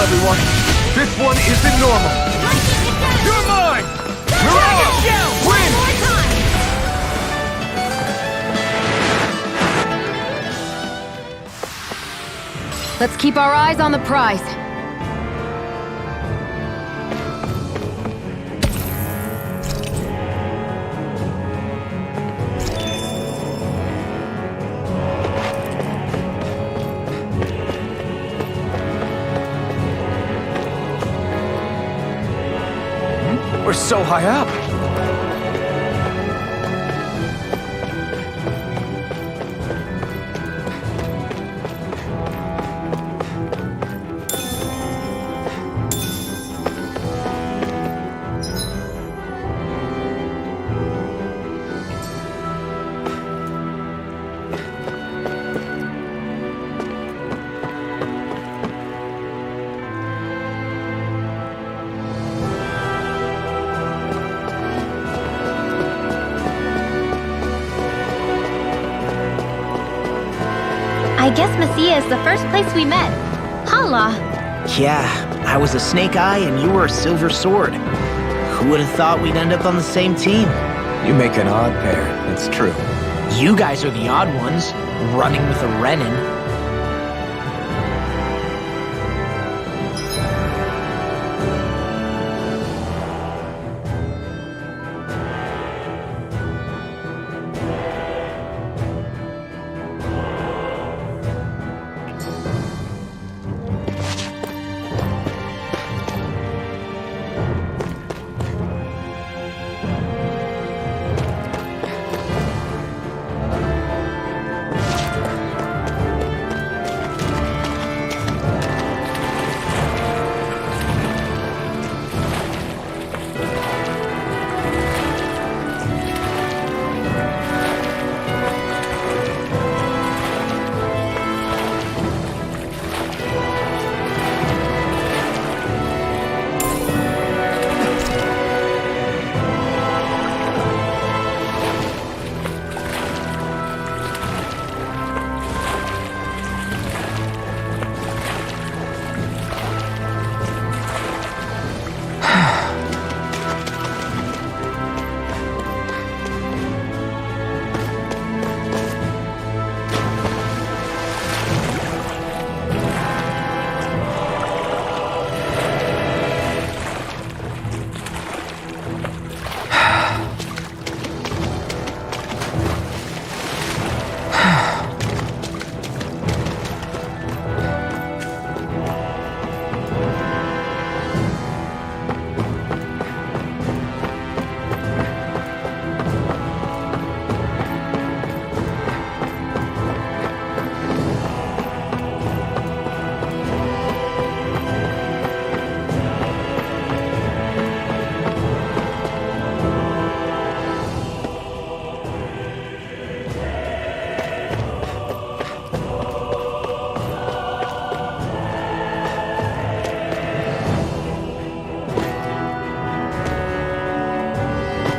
everyone. This one isn't normal. You're mine! Mirage! Win! Let's keep our eyes on the prize. We're so high up. I guess Messia is the first place we met. Hala. Yeah, I was a Snake Eye and you were a Silver Sword. Who would have thought we'd end up on the same team? You make an odd pair, it's true. You guys are the odd ones, running with a Renin.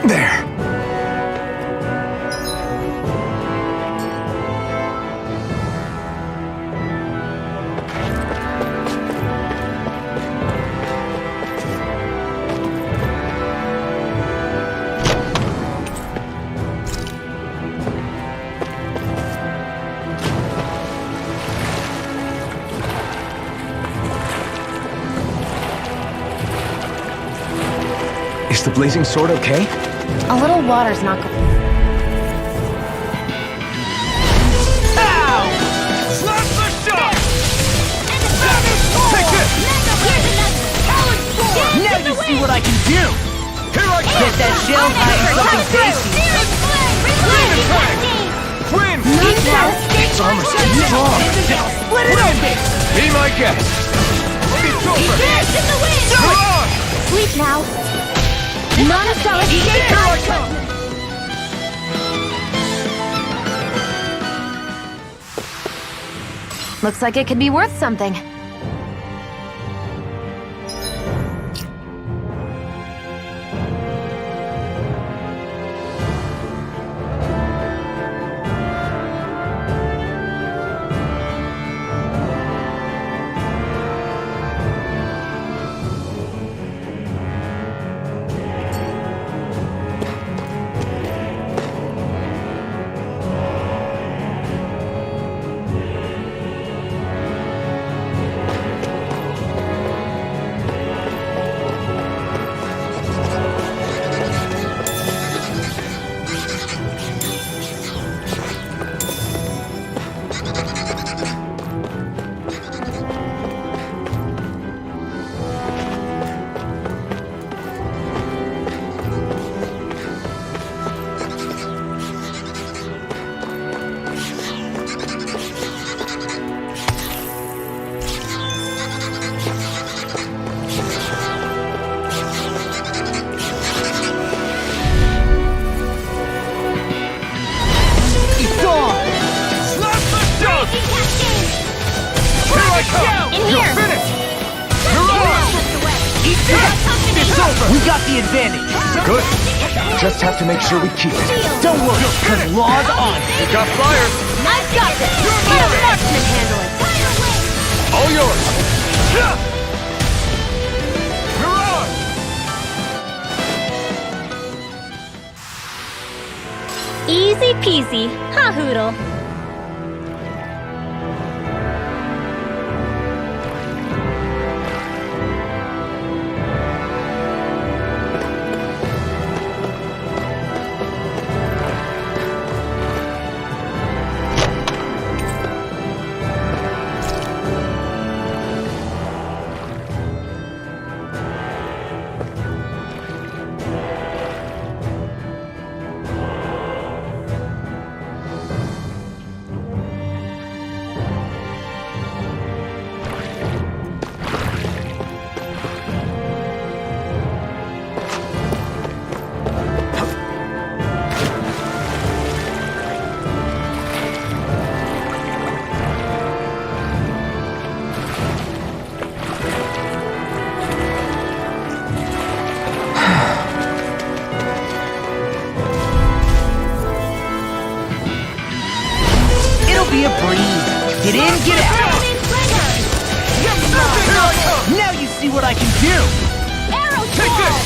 There. Is the blazing sword okay? A little water's not good. Ow! Slap the shot! Take this! Now you see what I can do! Here I come! Get that shell hiding something tasty! Win! Its armor's too strong! Split it open! Be my guest! It's over! Mirage! Sleep now. Non-stop escape. Here I come! Looks like it could be worth something. You're here! finished! Mirage! Eat this! It's over! We got the advantage. Good. Just have to make sure we keep it. Don't worry, because law's on. You got flyers! I've got this! Let a marksman handle it! All yours! Mirage! Easy peasy, ha Hoodle. It'll be a breeze. Get in, get out. Now you see what I can do. Take this!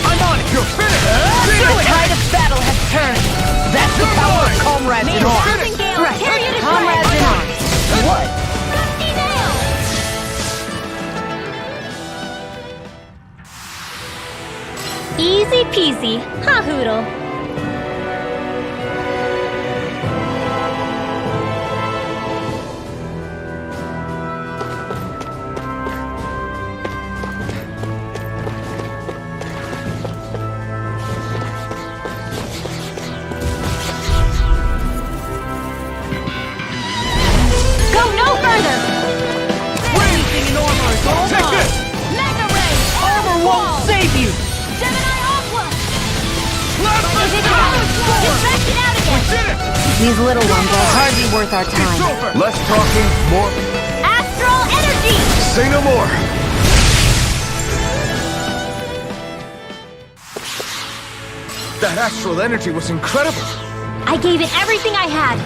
I'm on it! You're finished! The tide of battle has turned. That's the power of comrades in arms. Right, comrades in arms. What? Easy peasy, ha Hoodle. Go no further! Anything in armor is all Take mine. this! Mega Ray! Armor won't save you. Gemini Aqua! Let's Distract it out again! did it! These little ones are hardly worth our It's time. over! Less talking, more... Astral energy! Say no more! That astral energy was incredible! I gave it everything I had.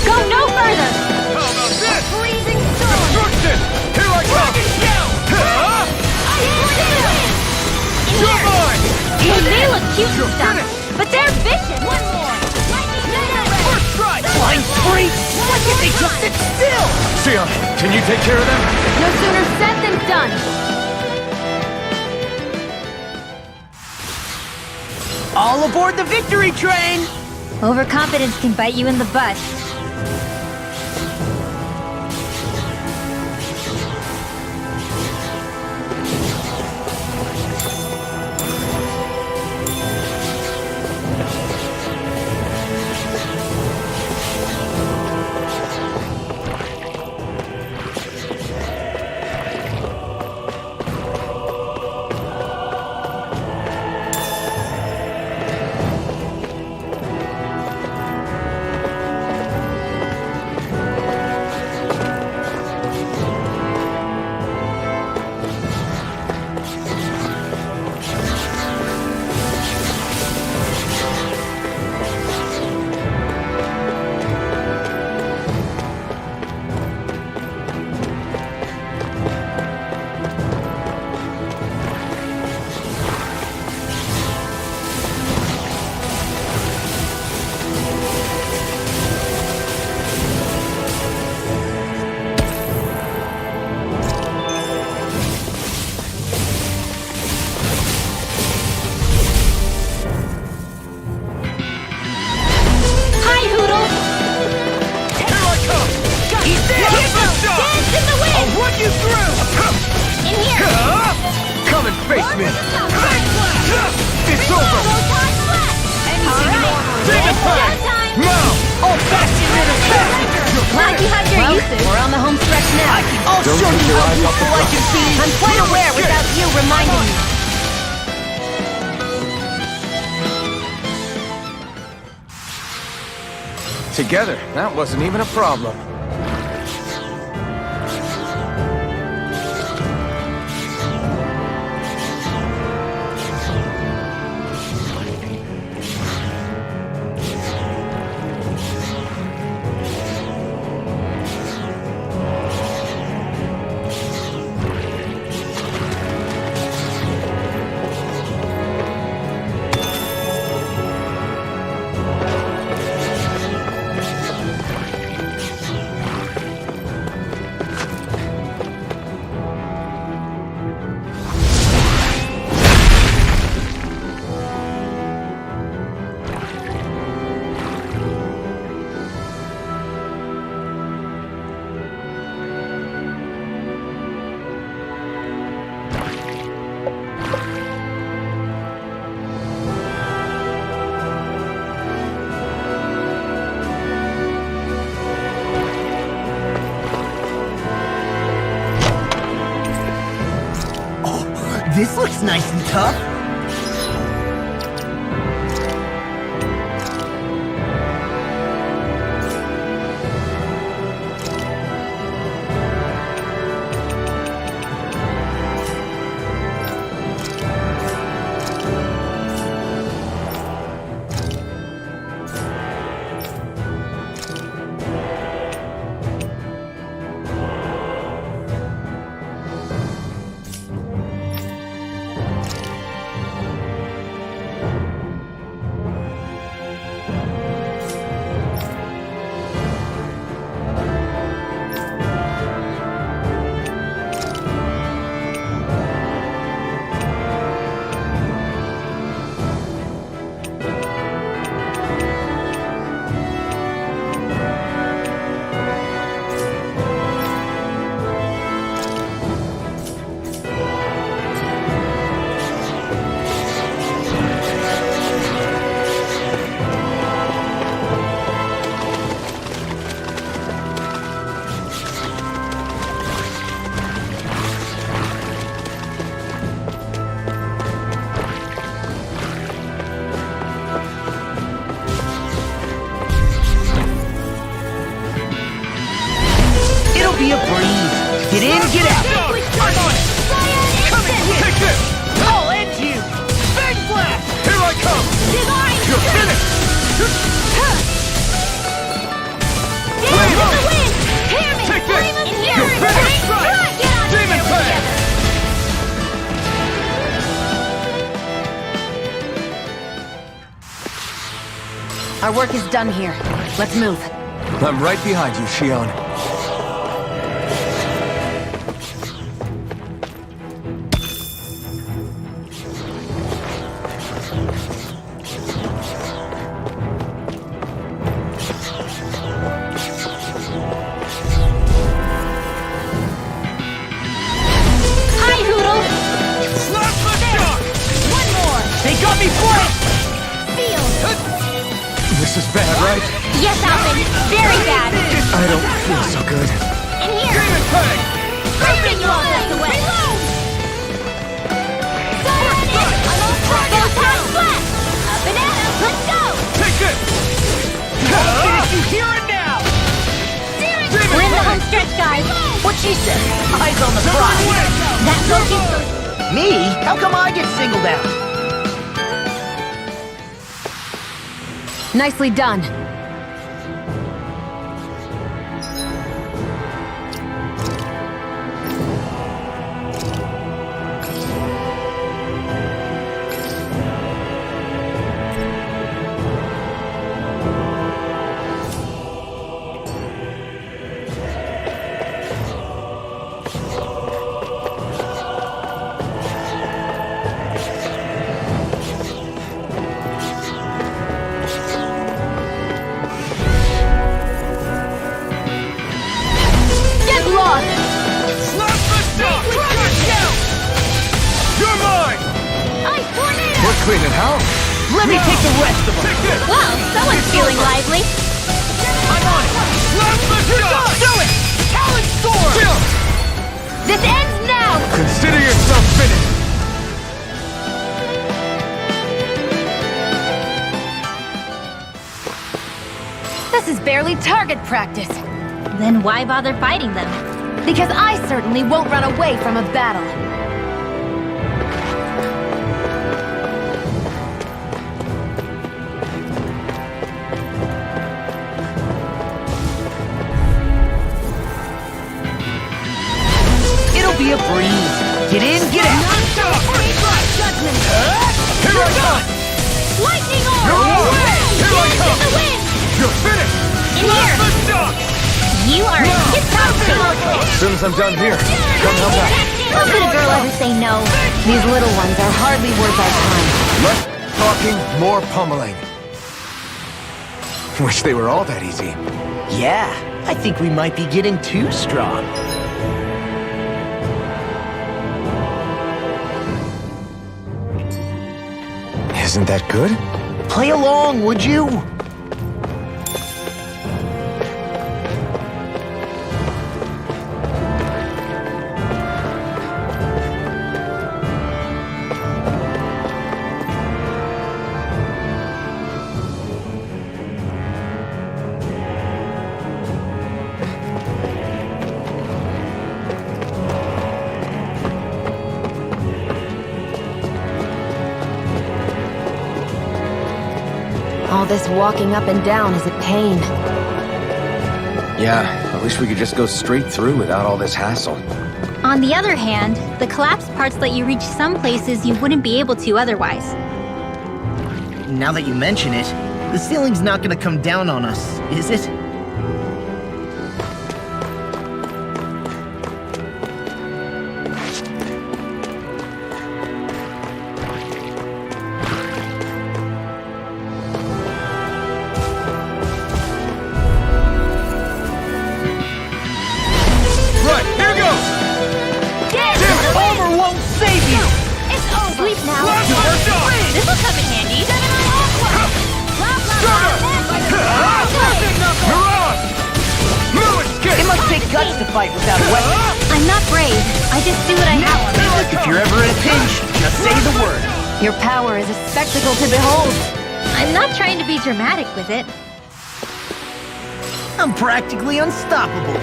Go no further! How about this? Freezing storm! Destruction! Here I come! Huh? You're mine! They may look cute You're and stuff, finished! but they're vicious. One more. First strike! Flying freak. Why can't they just sit still? Sion, can you take care of them? No sooner said than done! All aboard the victory train. Overconfidence can bite you in the butt. Face me! It's over! Take a fight! Mount! Old-fashioned little cat. Glad you had your Well, uses. we're on the I'll Don't show take you your how eyes off the useful I prize. can be! I'm quite aware without you reminding me. Together, that wasn't even a problem. This looks nice and tough. Be a breeze. Get in, get out. I'm on it. Come in, take this. I'll end you. Big blast. Here I come! You're finished! Damn, the wind! Hear me! Take this! Endurance! You're finished! Right, get out Demon there Our together. work is done here. Let's move. I'm right behind you, Shion. Hi, Hoodle! Slap the shot! One more! They got me flanked. Seal! This is bad, right? Yes, Alvin! Very bad! I don't feel so good. In here! Demon Peg! Bring you all this away! Reload! I'm all set! Go past flat! Up and at 'em! Let's go! Take this! I'll finish you here and now. We're in the home stretch, guys! What she said. Eyes on the prize. That focus... Me? How come I get singled out? Nicely done. Cleaning house. Let me take the rest of them. Take this. Wow, someone's feeling lively! I'm on it. Slap the shot. Do it. Talon sword. Kill. simply target practice. Then why bother fighting them? Because I certainly won't run away from a battle. It'll be a breeze. Get in, get out. Here I come! Lightning You're orb! on! Here I Dance come! in the wind! You're finished! In here! Let's stop! You are in tip-top shape! As soon as I'm done here, come help out. How could a girl ever say no? These little ones are hardly worth our time. Less talking, more pummeling. Wish they were all that easy. Yeah, I think we might be getting too strong. Isn't that good? Play along, would you? All this walking up and down is a pain. Yeah, I wish we could just go straight through without all this hassle. On the other hand, the collapsed parts let you reach some places you wouldn't be able to otherwise. Now that you mention it, the ceiling's not gonna come down on us, is it? Right, here goes! Armor won't save you! It's over! Sleep now! Last shot! This'll come in handy! Mirage! Lewis, kick! It must take guts to fight without a weapon. I'm not brave. I just do what I have to. If you're ever in a pinch, just say the word. Your power is a spectacle to behold. I'm not trying to be dramatic with it. I'm practically unstoppable.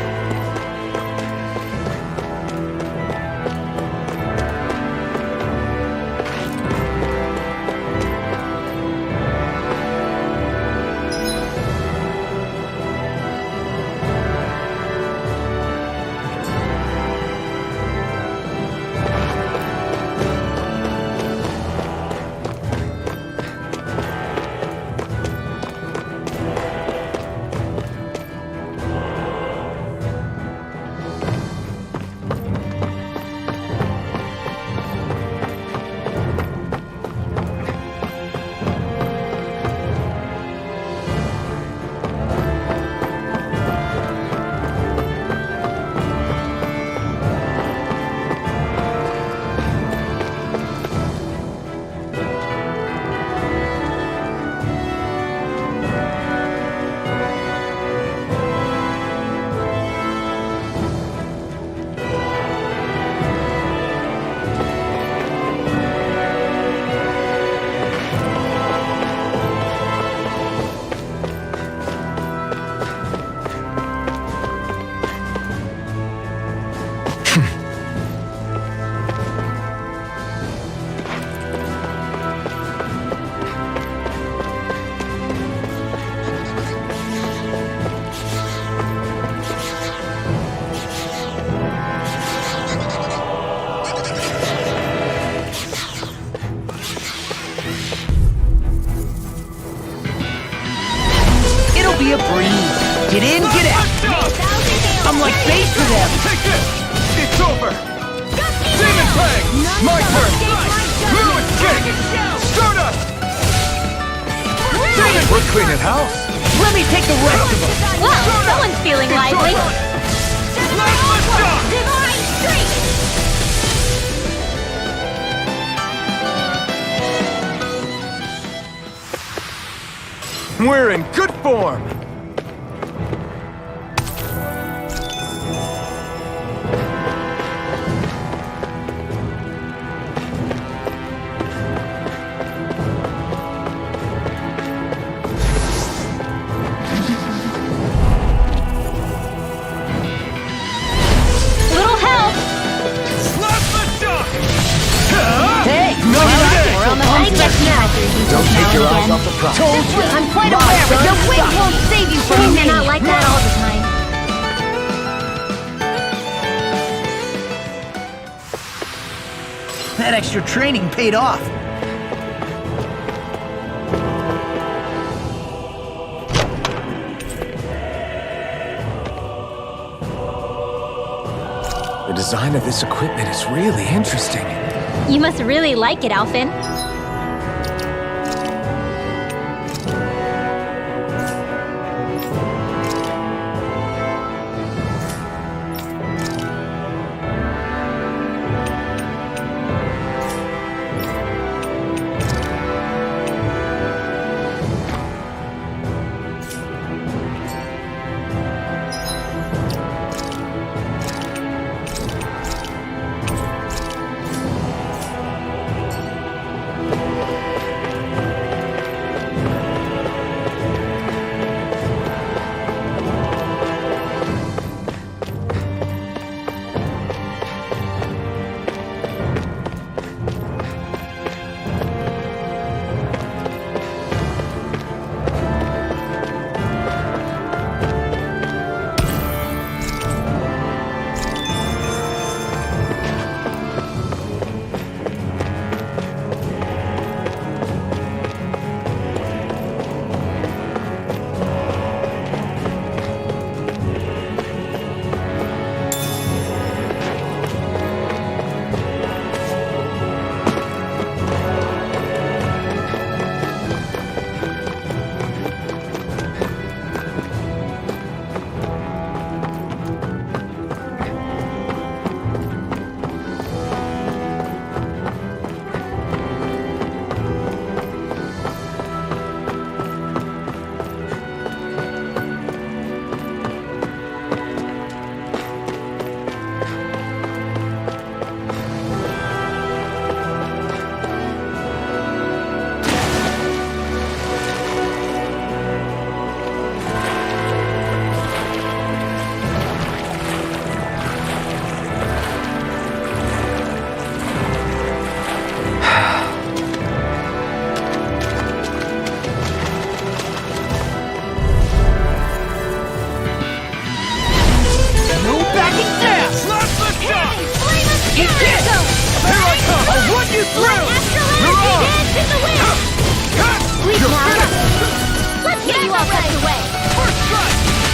Be a breeze. Get in, get out. I'm like bait for them. Take this! It's over! Demon Fang! My turn! Lewis, kick! Stardust! Demon! We're cleaning house! Let me take the rest of them. Well, someone's feeling lively. Last shot! Divine Streak! We're in good form! yourself a prize. Told you. I'm quite aware, but your wings won't save you from Things me. are not like that all the time. That extra training paid off. The design of this equipment is really interesting. You must really like it, Alphen.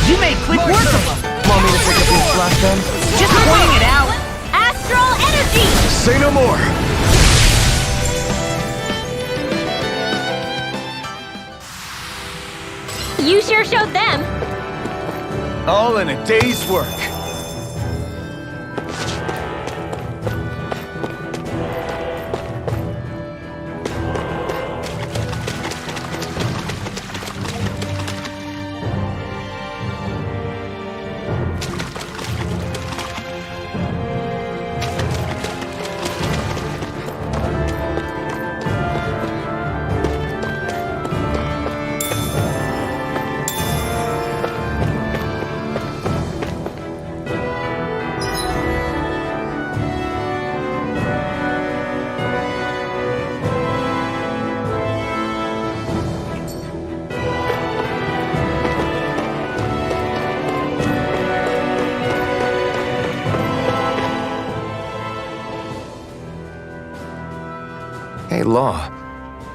You made quick work of them. Want me to pick up your slack then? Just pointing it out. Astral energy! Say no more! You sure showed them. All in a day's work. Hey, Law.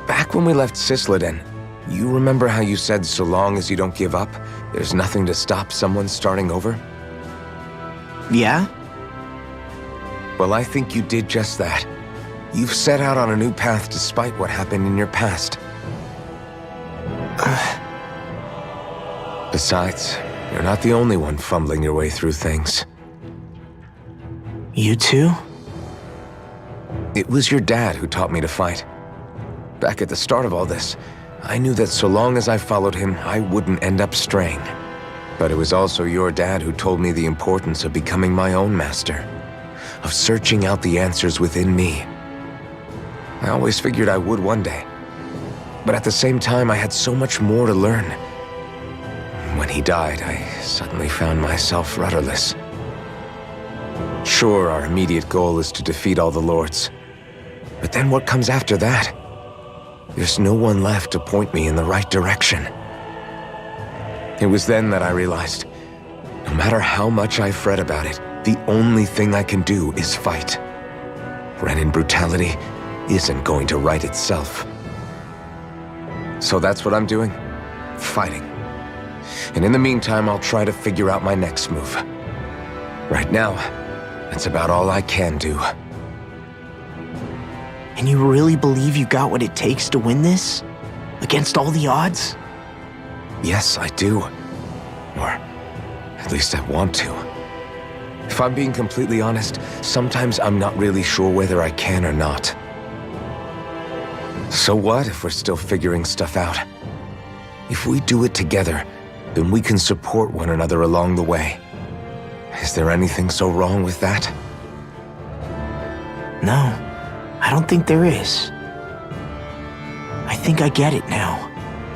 Back when we left Cisleden, you remember how you said so long as you don't give up, there's nothing to stop someone starting over? Yeah? Well, I think you did just that. You've set out on a new path despite what happened in your past. Besides, you're not the only one fumbling your way through things. You too? It was your dad who taught me to fight. Back at the start of all this, I knew that so long as I followed him, I wouldn't end up straying. But it was also your dad who told me the importance of becoming my own master, of searching out the answers within me. I always figured I would one day, but at the same time, I had so much more to learn. When he died, I suddenly found myself rudderless. Sure, our immediate goal is to defeat all the lords. But then what comes after that? There's no one left to point me in the right direction. It was then that I realized, no matter how much I fret about it, the only thing I can do is fight. Renin brutality isn't going to right itself. So that's what I'm doing. Fighting. And in the meantime, I'll try to figure out my next move. Right now, that's about all I can do. And you really believe you got what it takes to win this? Against all the odds? Yes, I do. Or at least I want to. If I'm being completely honest, sometimes I'm not really sure whether I can or not. So what if we're still figuring stuff out? If we do it together, then we can support one another along the way. Is there anything so wrong with that? No, I don't think there is. I think I get it now.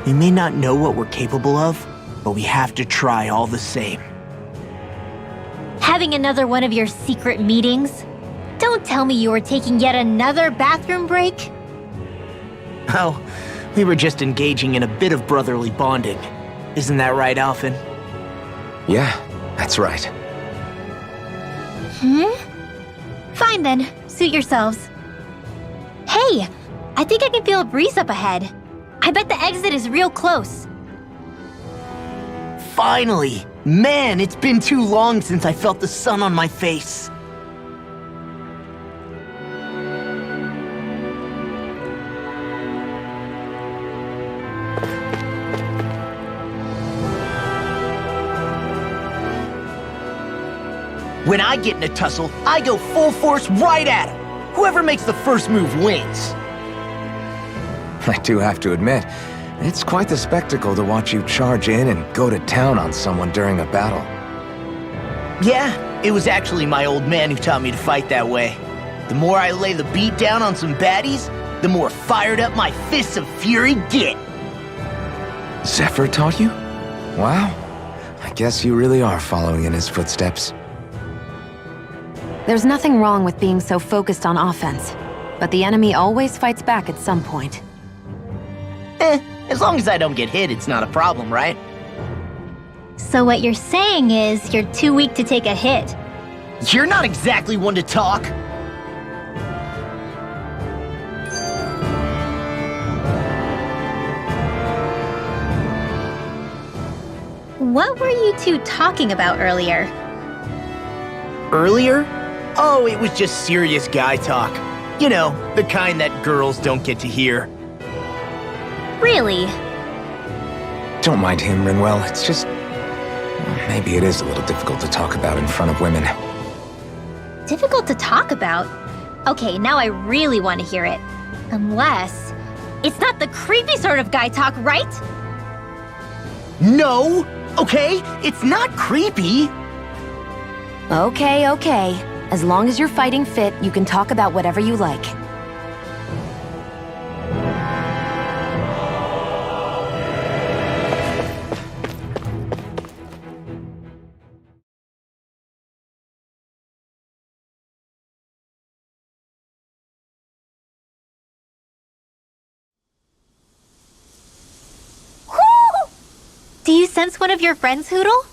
We may not know what we're capable of, but we have to try all the same. Having another one of your secret meetings? Don't tell me you were taking yet another bathroom break? Oh, we were just engaging in a bit of brotherly bonding. Isn't that right, Alphen? Yeah, that's right. Fine then, suit yourselves. Hey, I think I can feel a breeze up ahead. I bet the exit is real close. Finally! Man, it's been too long since I felt the sun on my face. When I get in a tussle, I go full force right at him. Whoever makes the first move wins. I do have to admit, it's quite the spectacle to watch you charge in and go to town on someone during a battle. Yeah, it was actually my old man who taught me to fight that way. The more I lay the beat down on some baddies, the more fired up my fists of fury get. Zephyr taught you? Wow. I guess you really are following in his footsteps. There's nothing wrong with being so focused on offense, but the enemy always fights back at some point. As long as I don't get hit, it's not a problem, right? So what you're saying is you're too weak to take a hit. You're not exactly one to talk. What were you two talking about earlier? Earlier? Oh, it was just serious guy talk. You know, the kind that girls don't get to hear. Really? Don't mind him, Rinwell. It's just... well, maybe it is a little difficult to talk about in front of women. Difficult to talk about? Okay, now I really want to hear it. Unless... it's not the creepy sort of guy talk, right? No! Okay, it's not creepy. Okay, okay. As long as you're fighting fit, you can talk about whatever you like. Do you sense one of your friends, Hootle?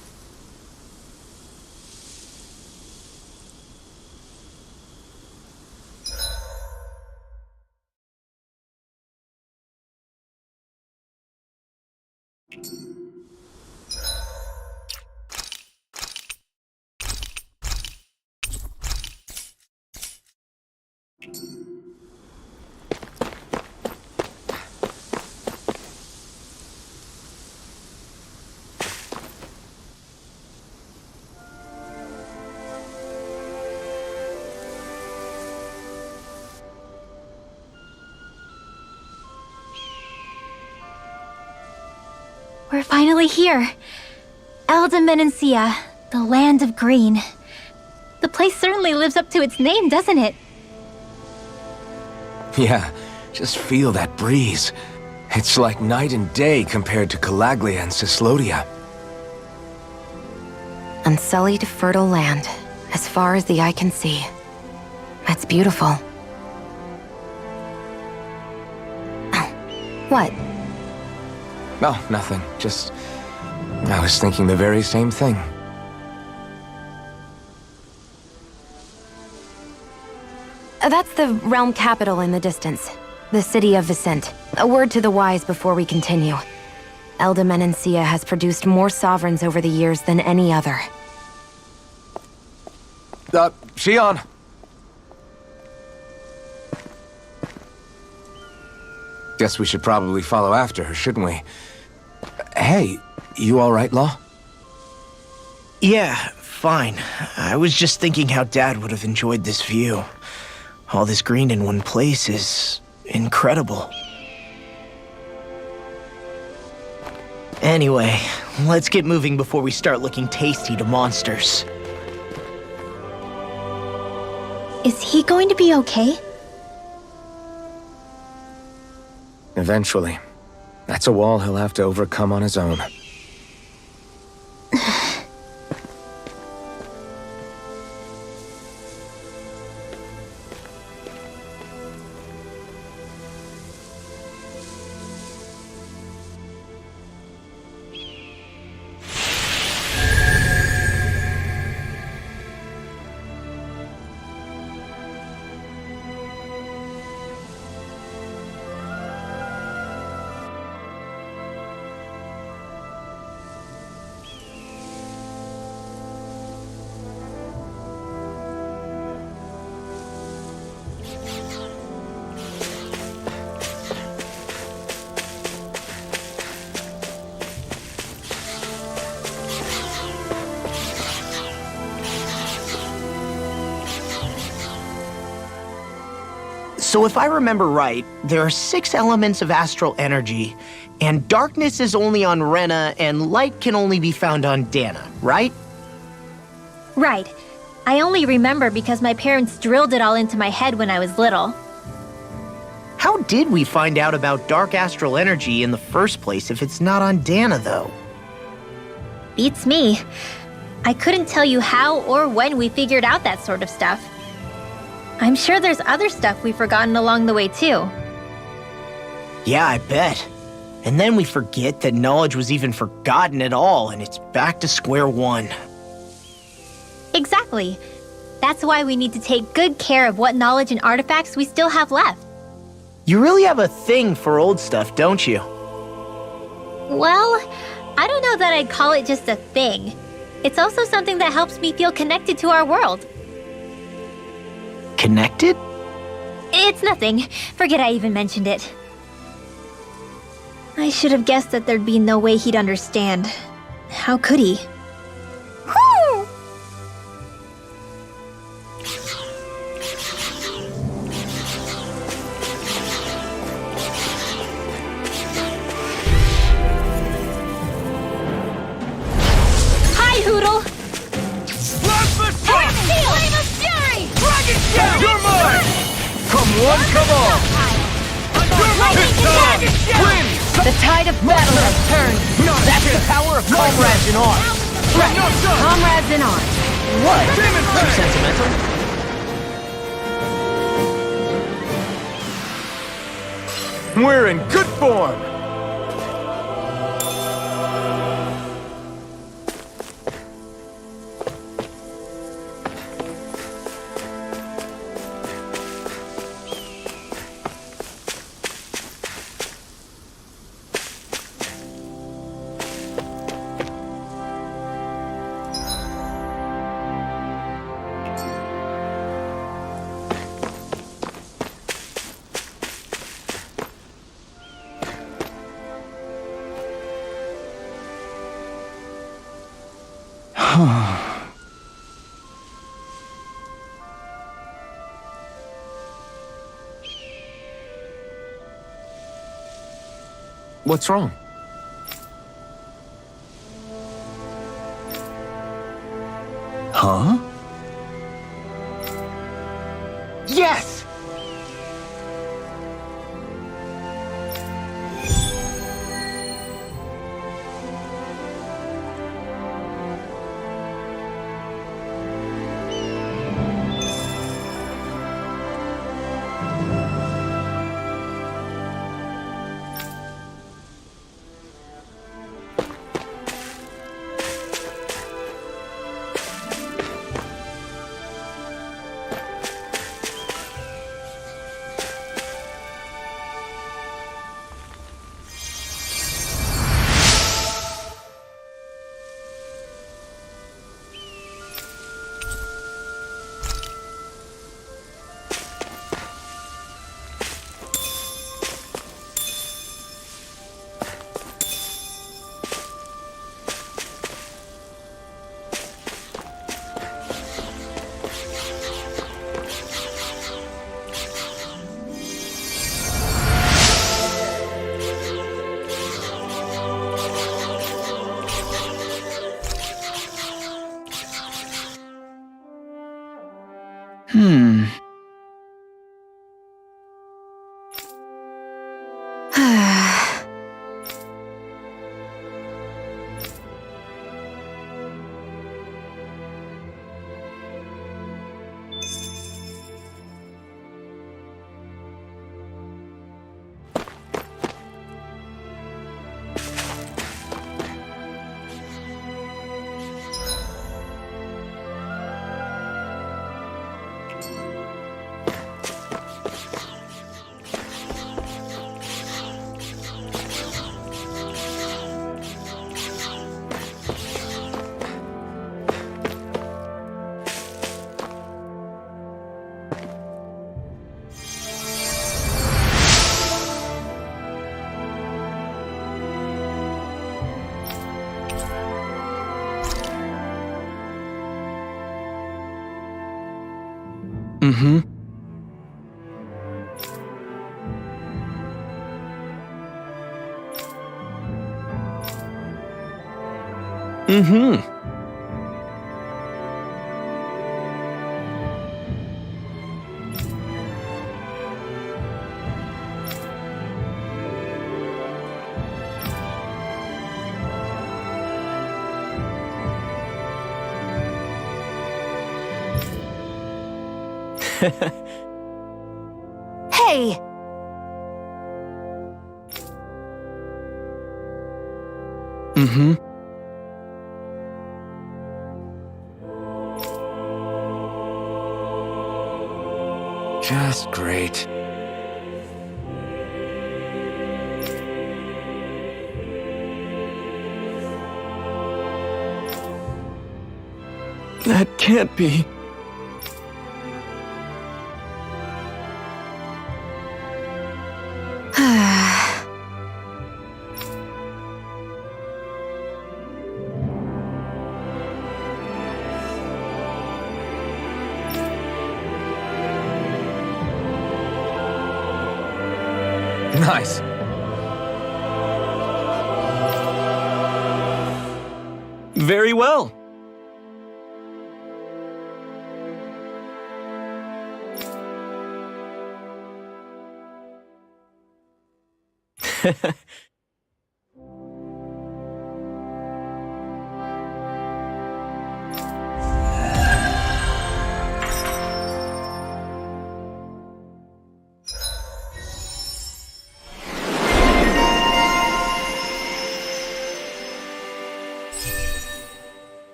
We're finally here. Elde Menancia, the land of green. The place certainly lives up to its name, doesn't it? Yeah, just feel that breeze. It's like night and day compared to Calaglia and Cyslodia. Unsullied, fertile land, as far as the eye can see. That's beautiful. What? Oh, nothing. Just... I was thinking the very same thing. That's the realm capital in the distance. The city of Vicent. A word to the wise before we continue. Elda Menancia has produced more sovereigns over the years than any other. Shion! Guess we should probably follow after her, shouldn't we? Hey, you alright, Law? Yeah, fine. I was just thinking how Dad would have enjoyed this view. All this green in one place is incredible. Anyway, let's get moving before we start looking tasty to monsters. Is he going to be okay? Eventually. That's a wall he'll have to overcome on his own. So if I remember right, there are 6 elements of astral energy, and darkness is only on Rena, and light can only be found on Dana, right? Right. I only remember because my parents drilled it all into my head when I was little. How did we find out about dark astral energy in the first place if it's not on Dana, though? Beats me. I couldn't tell you how or when we figured out that sort of stuff. I'm sure there's other stuff we've forgotten along the way, too. Yeah, I bet. And then we forget that knowledge was even forgotten at all, and it's back to square one. Exactly. That's why we need to take good care of what knowledge and artifacts we still have left. You really have a thing for old stuff, don't you? Well, I don't know that I'd call it just a thing. It's also something that helps me feel connected to our world. Connected? It's nothing. Forget I even mentioned it. I should have guessed that there'd be no way he'd understand. How could he? Whew! Hi, Hoodle! Plasma Strike! Flame of Fury! Dragon Shout! You're mine! Come one, come all! Lightning Time! attack! Win! The tide of battle has turned. That's the power of comrades in arms. Right. No, sir. Comrades in arms. What? Demon Too Fang! sentimental? We're in good form! What's wrong? Huh? Yes! Mm-hmm. Mm-hmm. Hey! Mm-hmm. Just great. That can't be. Nice. Very well.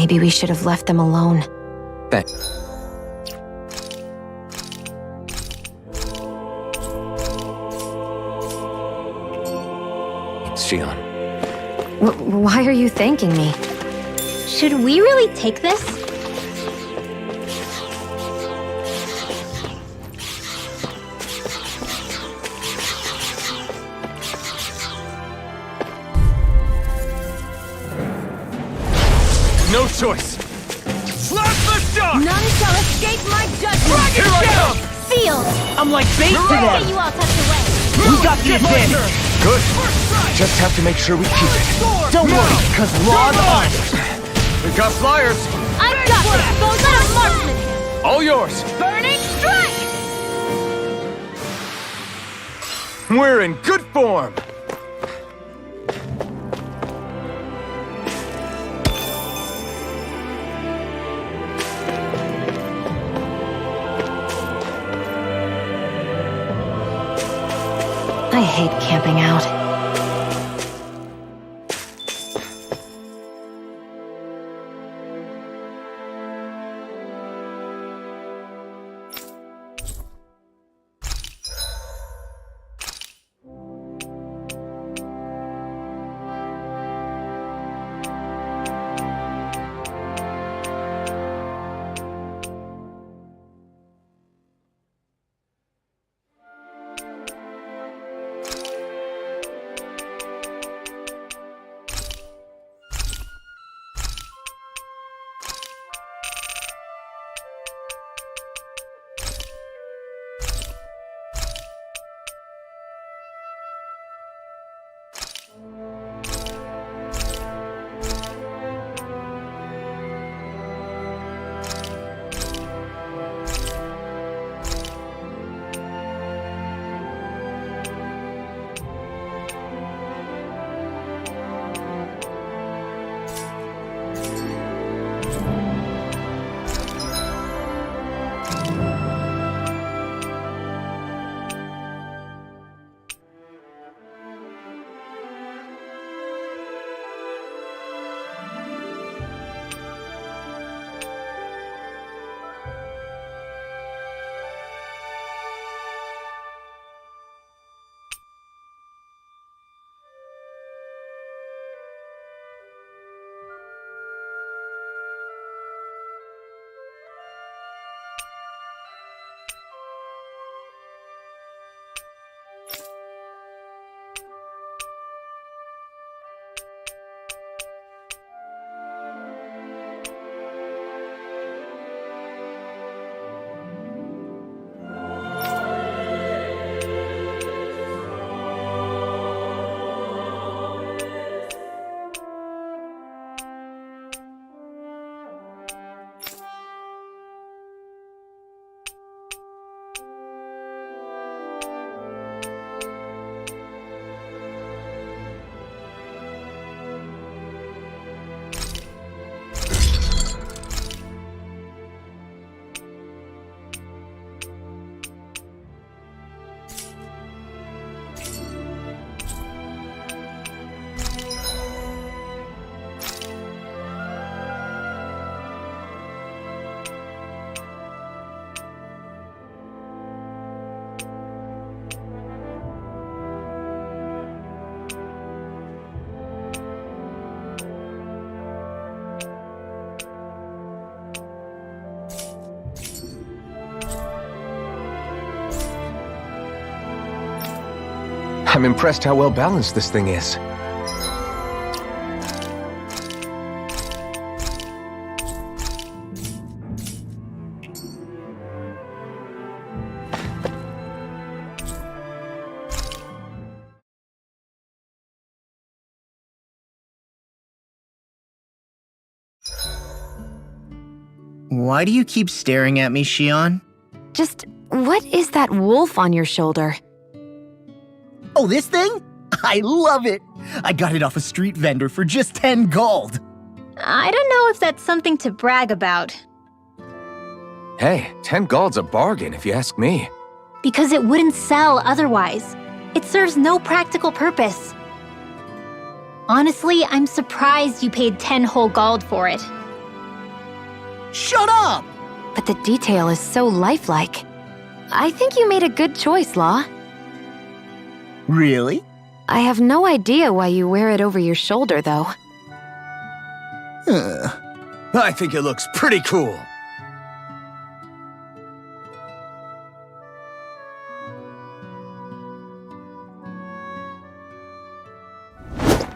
Maybe we should have left them alone. Thank. Shion. Why are you thanking me? Should we really take this? No choice. Slash the shot! None shall escape my judgment! Here I come! Sealed! I'm like bait to Get them! you all tucked away! We got the advantage! Good. Just have to make sure we keep it. Don't worry, cause law's on! We got flyers! I've got this! Let us marksman! All yours! Burning strike! We're in good form. I hate camping out. I'm impressed how well balanced this thing is. Why do you keep staring at me, Shion? Just, what is that wolf on your shoulder? Oh, this thing? I love it! I got it off a street vendor for just 10 gold! I don't know if that's something to brag about. Hey, 10 gold's a bargain if you ask me. Because it wouldn't sell otherwise. It serves no practical purpose. Honestly, I'm surprised you paid 10 whole gold for it. Shut up! But the detail is so lifelike. I think you made a good choice, Law. Really? I have no idea why you wear it over your shoulder, though. I think it looks pretty cool.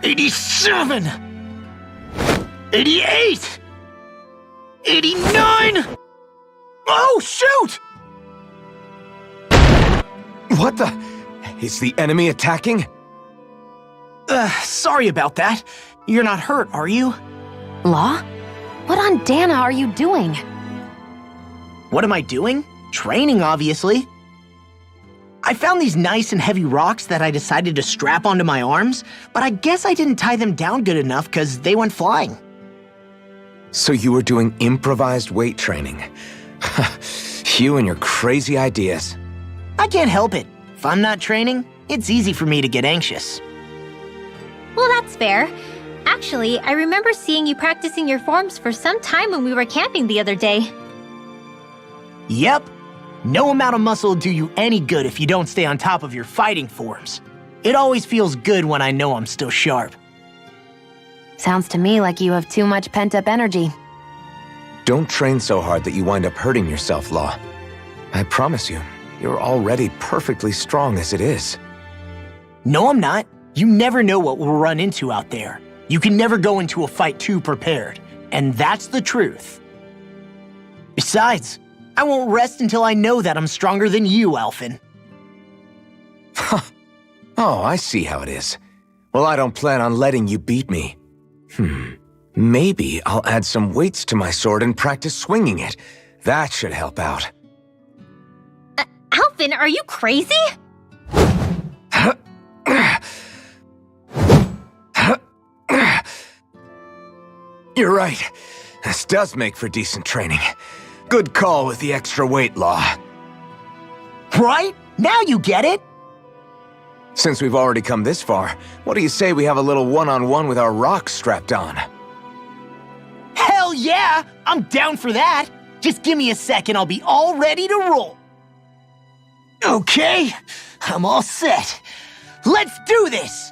'87! '88! '89! Oh, shoot! What the? Is the enemy attacking? Sorry about that. You're not hurt, are you? Law? What on Dana are you doing? What am I doing? Training, obviously. I found these nice and heavy rocks that I decided to strap onto my arms, but I guess I didn't tie them down good enough because they went flying. So you were doing improvised weight training. You and your crazy ideas. I can't help it. If I'm not training, it's easy for me to get anxious. Well, that's fair. Actually, I remember seeing you practicing your forms for some time when we were camping the other day. Yep. No amount of muscle will do you any good if you don't stay on top of your fighting forms. It always feels good when I know I'm still sharp. Sounds to me like you have too much pent-up energy. Don't train so hard that you wind up hurting yourself, Law. I promise you, you're already perfectly strong as it is. No, I'm not. You never know what we'll run into out there. You can never go into a fight too prepared, and that's the truth. Besides, I won't rest until I know that I'm stronger than you, Alphen. Oh, I see how it is. Well, I don't plan on letting you beat me. Maybe I'll add some weights to my sword and practice swinging it. That should help out. Alphen, are you crazy? You're right. This does make for decent training. Good call with the extra weight, Law. Right? Now you get it! Since we've already come this far, what do you say we have a little one-on-one with our rocks strapped on? Hell yeah! I'm down for that! Just give me a second, I'll be all ready to roll. Okay, I'm all set. Let's do this!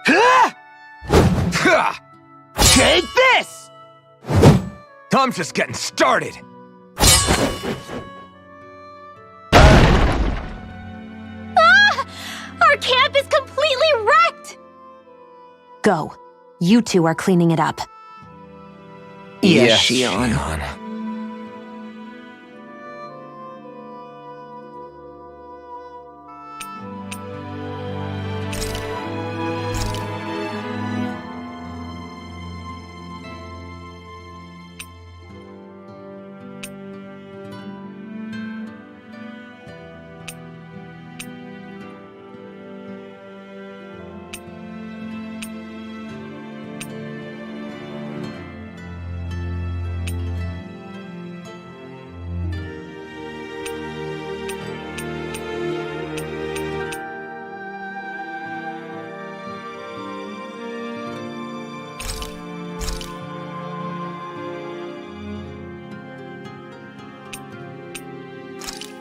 Ha! Take this! I'm just getting started. Our camp is completely wrecked! Go. You two are cleaning it up. Yes, Shion.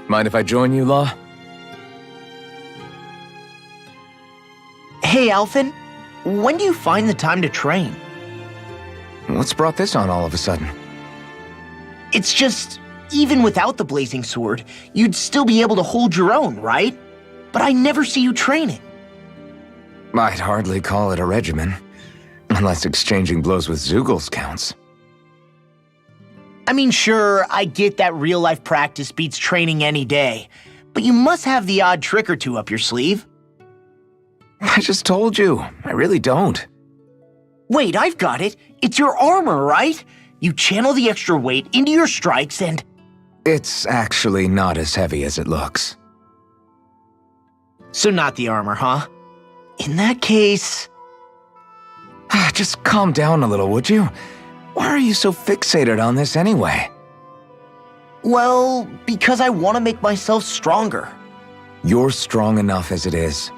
Mind if I join you, Law? Hey, Alphen. When do you find the time to train? What's brought this on all of a sudden? It's just, even without the blazing sword, you'd still be able to hold your own, right? But I never see you training. I'd hardly call it a regimen. Unless exchanging blows with Zeugles counts. I mean, sure, I get that real-life practice beats training any day, but you must have the odd trick or two up your sleeve. I just told you, I really don't. Wait, I've got it. It's your armor, right? You channel the extra weight into your strikes and... It's actually not as heavy as it looks. So not the armor, huh? In that case... Just calm down a little, would you? Why are you so fixated on this anyway? Well, because I want to make myself stronger. You're strong enough as it is.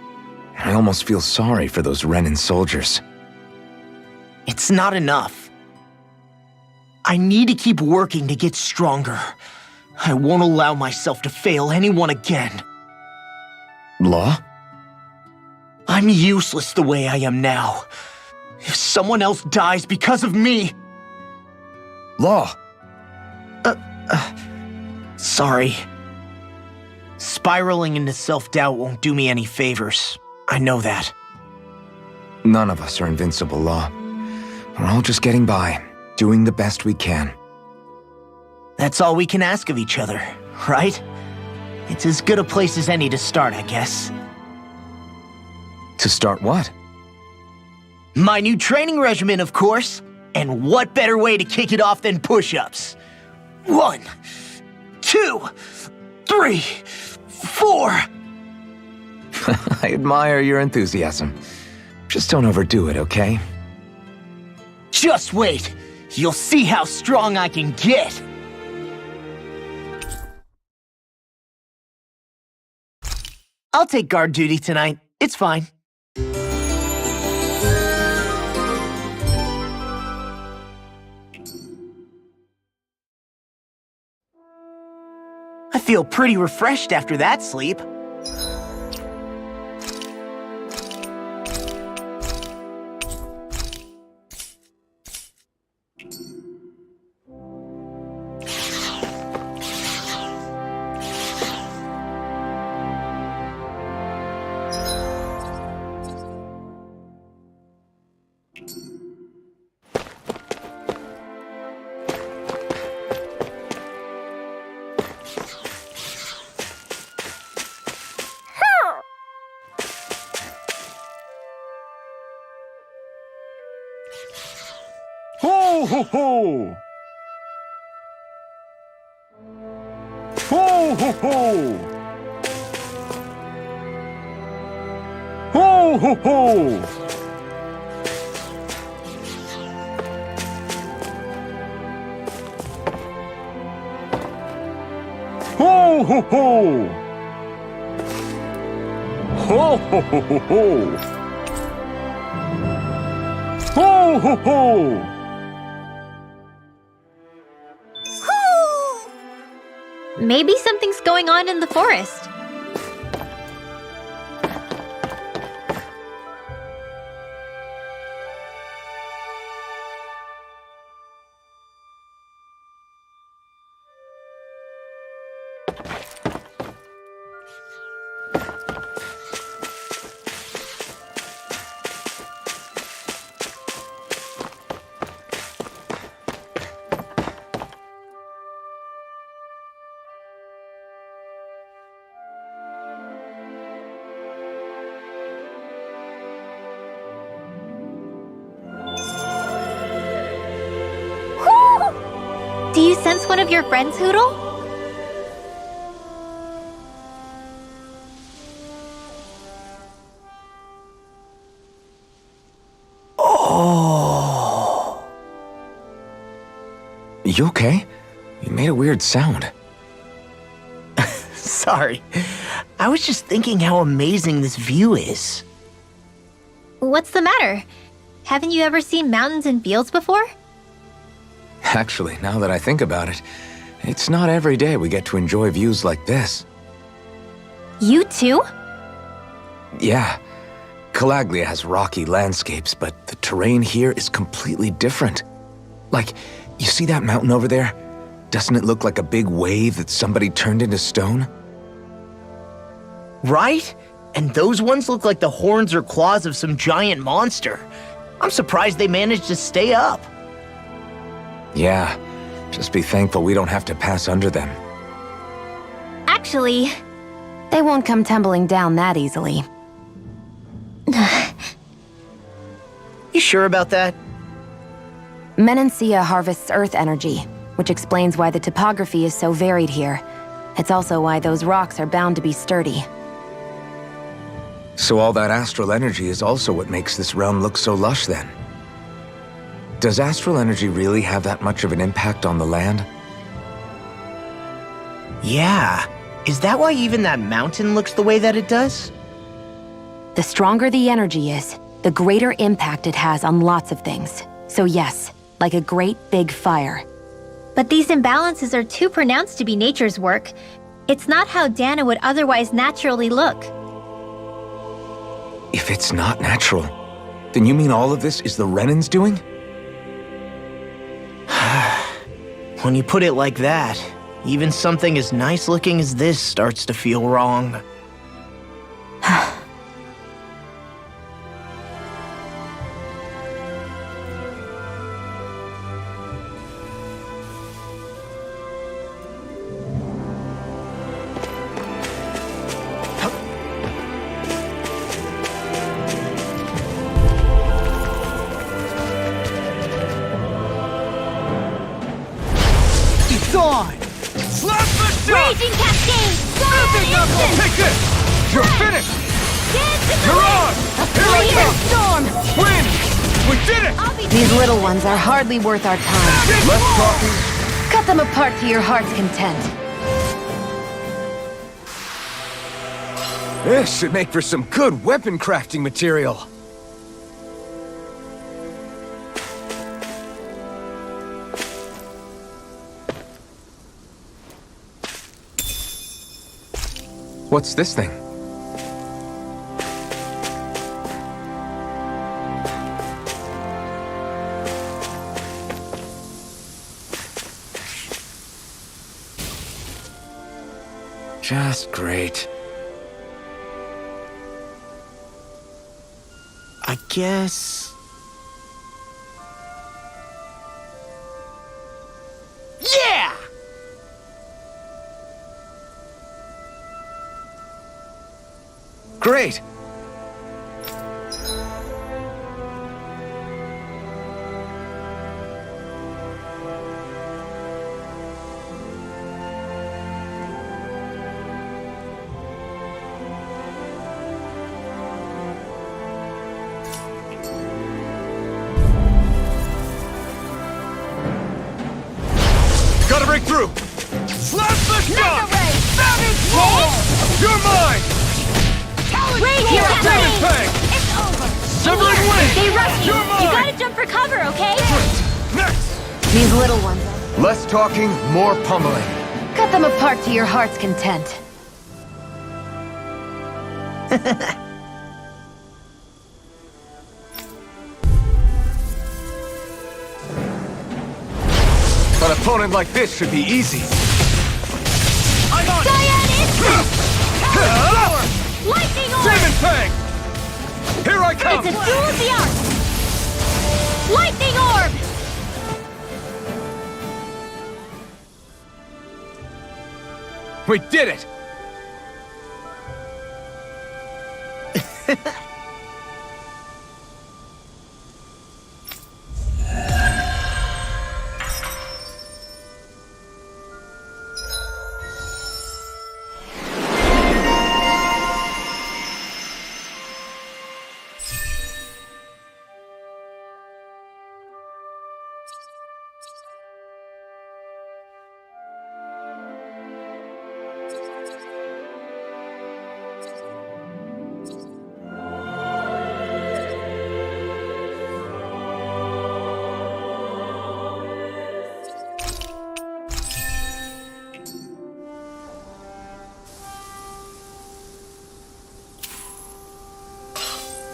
I almost feel sorry for those Renan soldiers. It's not enough. I need to keep working to get stronger. I won't allow myself to fail anyone again. Law? I'm useless the way I am now. If someone else dies because of me... Law! Sorry. Spiraling into self-doubt won't do me any favors. I know that. None of us are invincible, Law. We're all just getting by, doing the best we can. That's all we can ask of each other, right? It's as good a place as any to start, I guess. To start what? My new training regimen, of course. And what better way to kick it off than push-ups? 1, 2, 3, 4. I admire your enthusiasm. Just don't overdo it, okay? Just wait. You'll see how strong I can get. I'll take guard duty tonight. It's fine. I feel pretty refreshed after that sleep. Ho ho ho! Ho ho ho! Ho ho ho! Ho ho ho! Ho ho ho ho ho! Ho ho ho! Maybe something's going on in the forest. Do you sense one of your friends, Hootle? Oh. You okay? You made a weird sound. Sorry. I was just thinking how amazing this view is. What's the matter? Haven't you ever seen mountains and fields before? Actually, now that I think about it, it's not every day we get to enjoy views like this. You too? Yeah. Calaglia has rocky landscapes, but the terrain here is completely different. Like, you see that mountain over there? Doesn't it look like a big wave that somebody turned into stone? Right? And those ones look like the horns or claws of some giant monster. I'm surprised they managed to stay up. Yeah. Just be thankful we don't have to pass under them. Actually, They won't come tumbling down that easily. You sure about that? Menancia harvests earth energy, which explains why the topography is so varied here. It's also why those rocks are bound to be sturdy. So all that astral energy is also what makes this realm look so lush then. Does astral energy really have that much of an impact on the land? Yeah. Is that why even that mountain looks the way that it does? The stronger the energy is, the greater impact it has on lots of things. So yes, like a great big fire, But these imbalances are too pronounced to be nature's work. It's not how Dana would otherwise naturally look. If it's not natural, then you mean all of this is the Renans doing? When you put it like that, even something as nice looking as this starts to feel wrong. It's on! Slap the shot! Raging Cascade! Nothing not gonna take this! You're finished! You're on! Here I come! Storm! Win! We did it! These little ones are hardly worth our time. Less talking. Cut them apart to your heart's content. This should make for some good weapon crafting material. What's this thing? Just great. I guess... Yeah! Great! Gotta break through! Slap the shot! Savage Roar! You're mine! Raging Demon Cascade! Fang! It's over! Severing Wing! They rush you! You're mine! You gotta jump for cover, okay? Next! These little ones. Less talking, more pummeling. Cut them apart to your heart's content. An opponent like this should be easy. I'm on! Cyan Instant! Lightning Orb! Demon Fang! Here I come! It's a duel of the arts! Lightning Orb! We did it!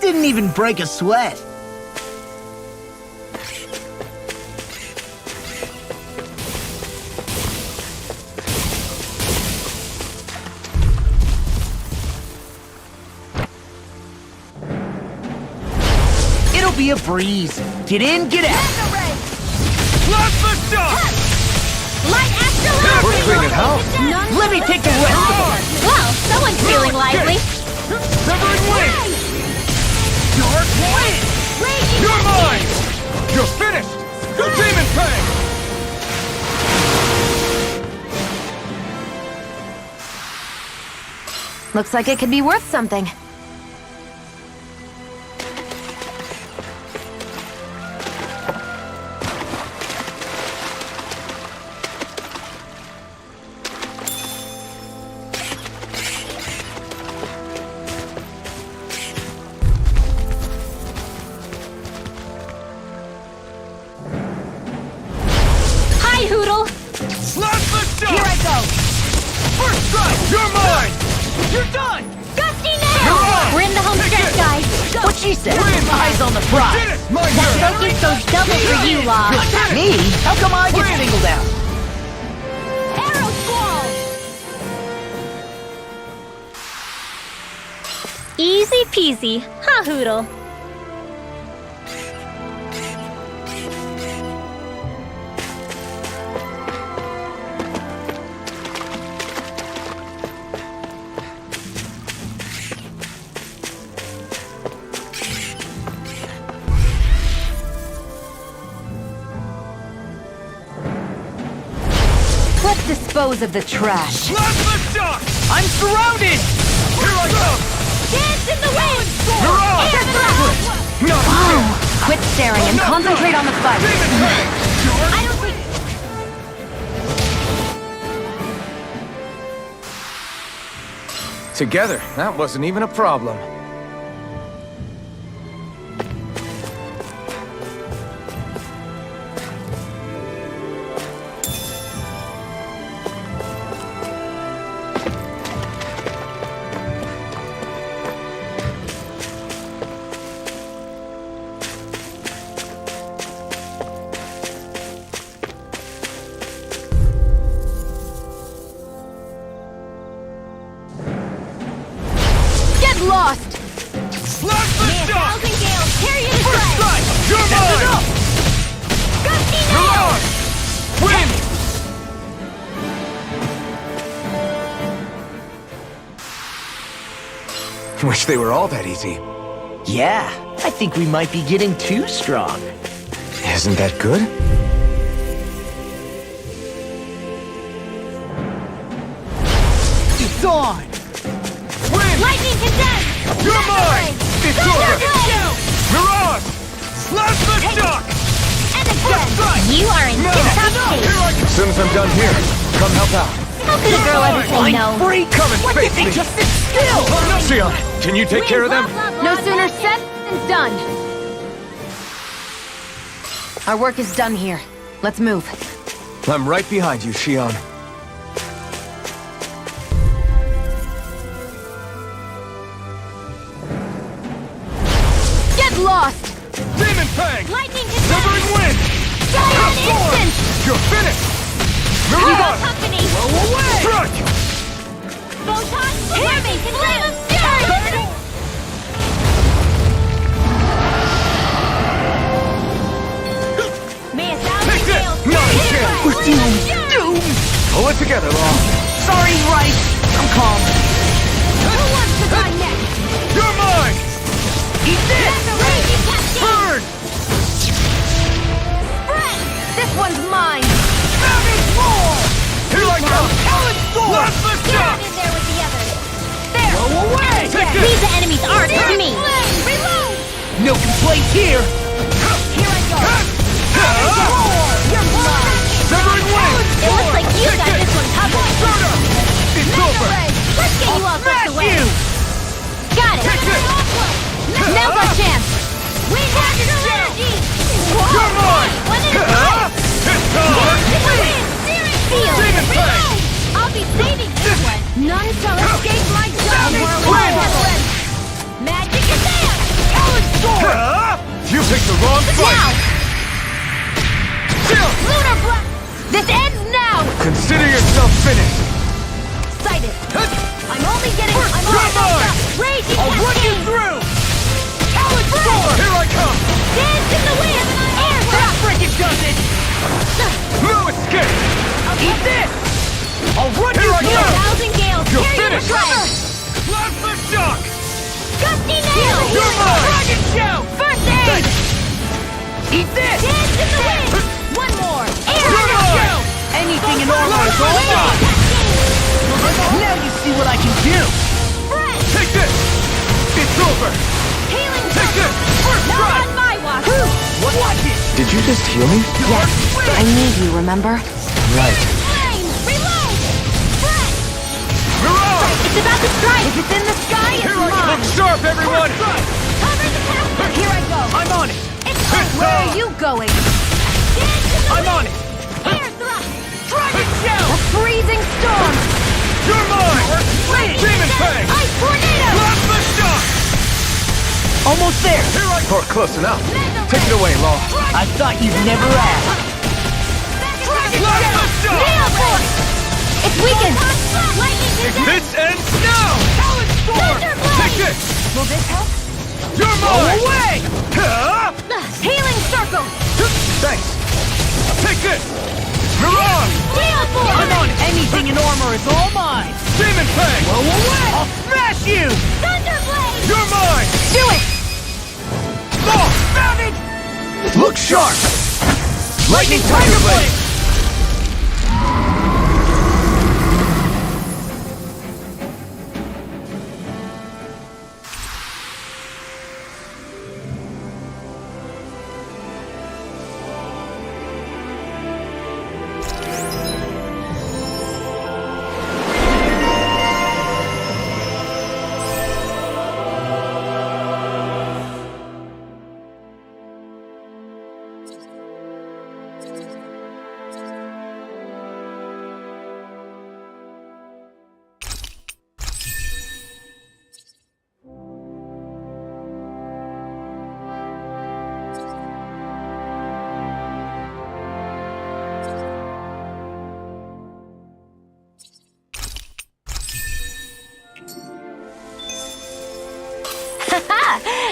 Didn't even break a sweat. It'll be a breeze. Get in, get out. Slap the shot! Light Astral We're cleaning house. Let me take the rest of it. Well, someone's feeling lively. Severing Wing! Dark Wind! Raging You're Cascade! mine! You're finished! Go Demon Fang! Looks like it could be worth something. Hi, Hoodle! done! Gusty nail! We're in the home stretch, guys. What she said. Eyes on the prize. Did it! My That turn! focus goes double for you, Law. Me? How come I get singled out? Arrow Squall! Easy peasy, ha Hoodle. Let's dispose of the trash. Blast the shock! I'm surrounded! Here I go! Dance in the wind! Hurrah! Air thrust! Not Oh, quit staring and concentrate on the fight. Demon Fang! I don't think... Together, that wasn't even a problem. Get lost! Blast the shock! Thousand Gales, carry it First aside! strike! You're mine! Gusty Hurrah! nail! Win! Wish they were all that easy. Yeah, I think we might be getting too strong. Isn't that good? It's on! Win! Lightning condense! You're mine! It's over! Mirage! Blast the shock! And again! You are in tip-top shape! Here I As soon as I'm done here, come help out. How could a girl ever say no? Free! Come and What face did they me. just sit still? Sion, can you take care of them? No sooner said than done. Our work is done here. Let's move. I'm right behind you, Xion. Get lost! Demon Fang! Lightning Severing condense! Wind! Giant instant! You're finished! You got Mirage! company! Strike! Photon Lightning condense! Fury! May a thousand Take this! gales Not a carry chance! it We're doomed! aside! Doomed! Pull it together, Law. Sorry, right. I'm calm. Who wants to die next? You're mine! Eat this! The raging cascade! Burn! Spread! This one's mine! Savage roar! Here I go! Helen sword! Blast the Get shock! in there with the others! Go away! Take Leave this! the enemy's art to me! Reload! No complaints here! Here I go! You're mine! Severing Wind! It looks like you got this one covered! Soda! It's over! Let's get you all swept Smash away! you! Got it! Take this! Now's our chance! We have your energy! You're mine! One at a Huh? time! It's time! Dance to the wind! Feel it! Demon Fang! Reload! I'll be saving this one! None shall escape my judgment! Wind! Magic is there! Helen sword! Huh? You picked the wrong Now! fight! Chill! Lunar blast! This ends now! Consider yourself finished. Sighted! I'm only getting... I'm You're almost mine! up! Raging I'll run you cascade! through! Helen sword! Here I come! Dance in the wind! Air That thrust! frickin' does it! No escape! Eat this! I'll run Here you I through! go! Thousand gales! You're Carry finished! the flag! Blast the shock! Gusty nail! You're mine! Dragon show! First aid! Eat this! Dance in the wind! One more! Air You're thrust! mine! Anything in armor is all mine! Now you see what I can do! Spread! Take this! It's over! Healing Take this! First Not strike! on my watch! What was it? Did you just heal me? Yes, I need you, remember? Right. Flame! Reload! Spread! Mirage! It's about to strike! If it's in the sky, it's Here I go! mine! Look sharp, everyone! Cover the path! Here I go! I'm on it! It's Where are you going? Dance in the I'm on wind! it! Air thrust! Dragon show! A freezing storm! You're mine! Demon Fang! Ice tornado! Plasma shock! Almost there! Here I Or close enough. Take it away, Law. I thought you'd never ask. Plasma shock! Neoforce! It's weakened! This ends now! Talon Storm! Take this! Will this help? You're mine! Away! Huh? Healing circle! Thanks. Take this! Mirage! Neoforce! Come on, anything in armor is all mine! Demon Fang! Blow away! I'll smash you! Thunderblade! You're mine! Do it! Oh, found it! Look sharp! Lightning Tiger Blade!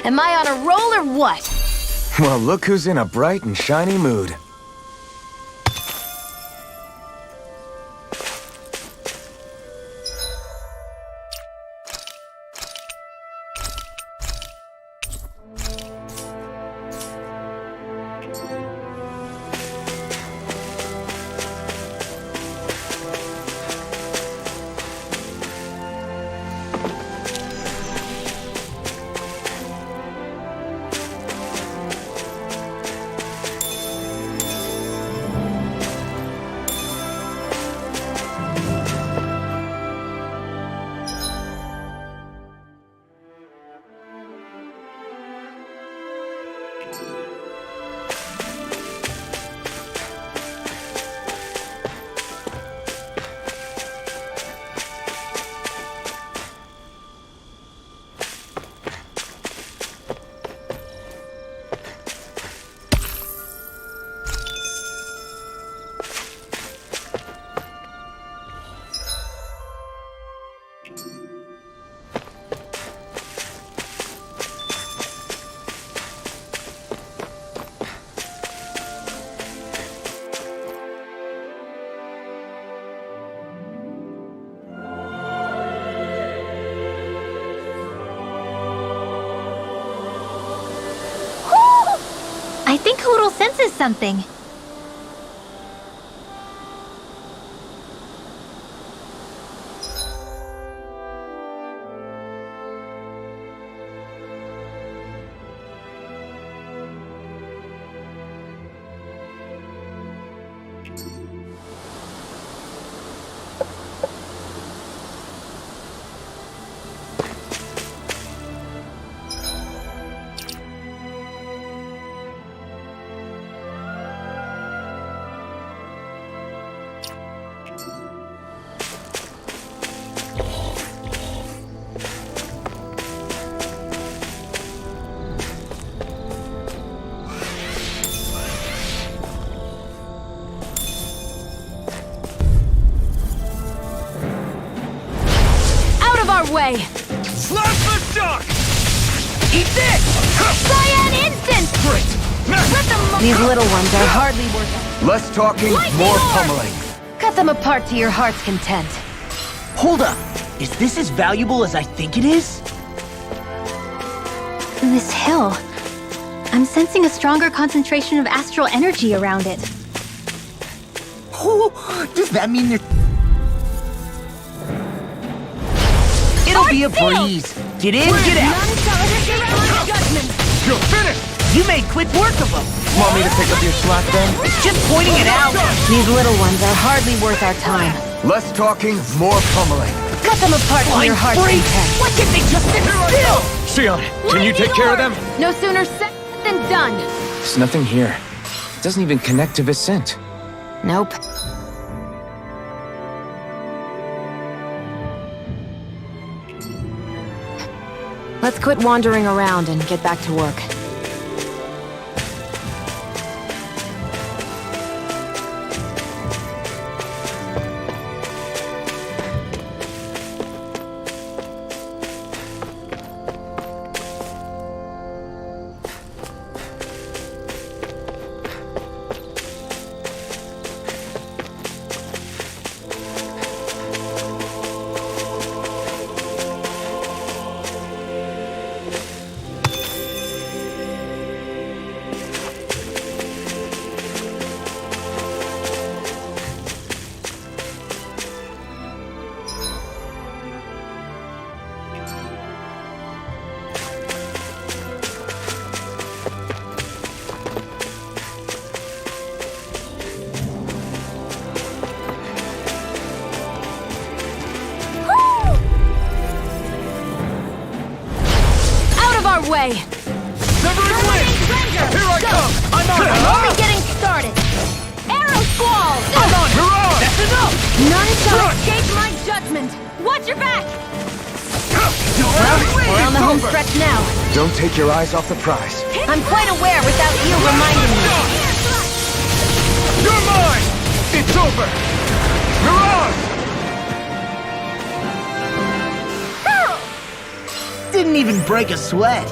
Am I on a roll or what? Well, look who's in a bright and shiny mood. I think Hoodle senses something. Way. Plasma shock! Eat this! Cyan instant! Great! These little ones are hardly worth it. Less talking, more pummeling. Cut them apart to your heart's content. Hold up. Is this as valuable as I think it is? This hill. I'm sensing a stronger concentration of astral energy around it. Oh, does that mean there... It'll be a breeze. Get in, get out. You're finished! You made quick work of them. Want me to pick up your slack then? Just pointing it out. These little ones are hardly worth our time. Less talking, more pummeling. Cut them apart to your heart's Freak. content. Why can't they just sit still? Sion, can you take care of them? No sooner said than done. There's nothing here. It doesn't even connect to Vicent. Nope. Let's quit wandering around and get back to work. Way. Severing Wind! Here I come! I'm only getting started. Arrow Squall! I'm on! Mirage! That's enough! None shall Rush! escape my judgment! Watch your back! We're on the home stretch now. Don't take your eyes off the prize. I'm quite aware without you reminding me. You're mine! It's over! Mirage! Didn't even break a sweat.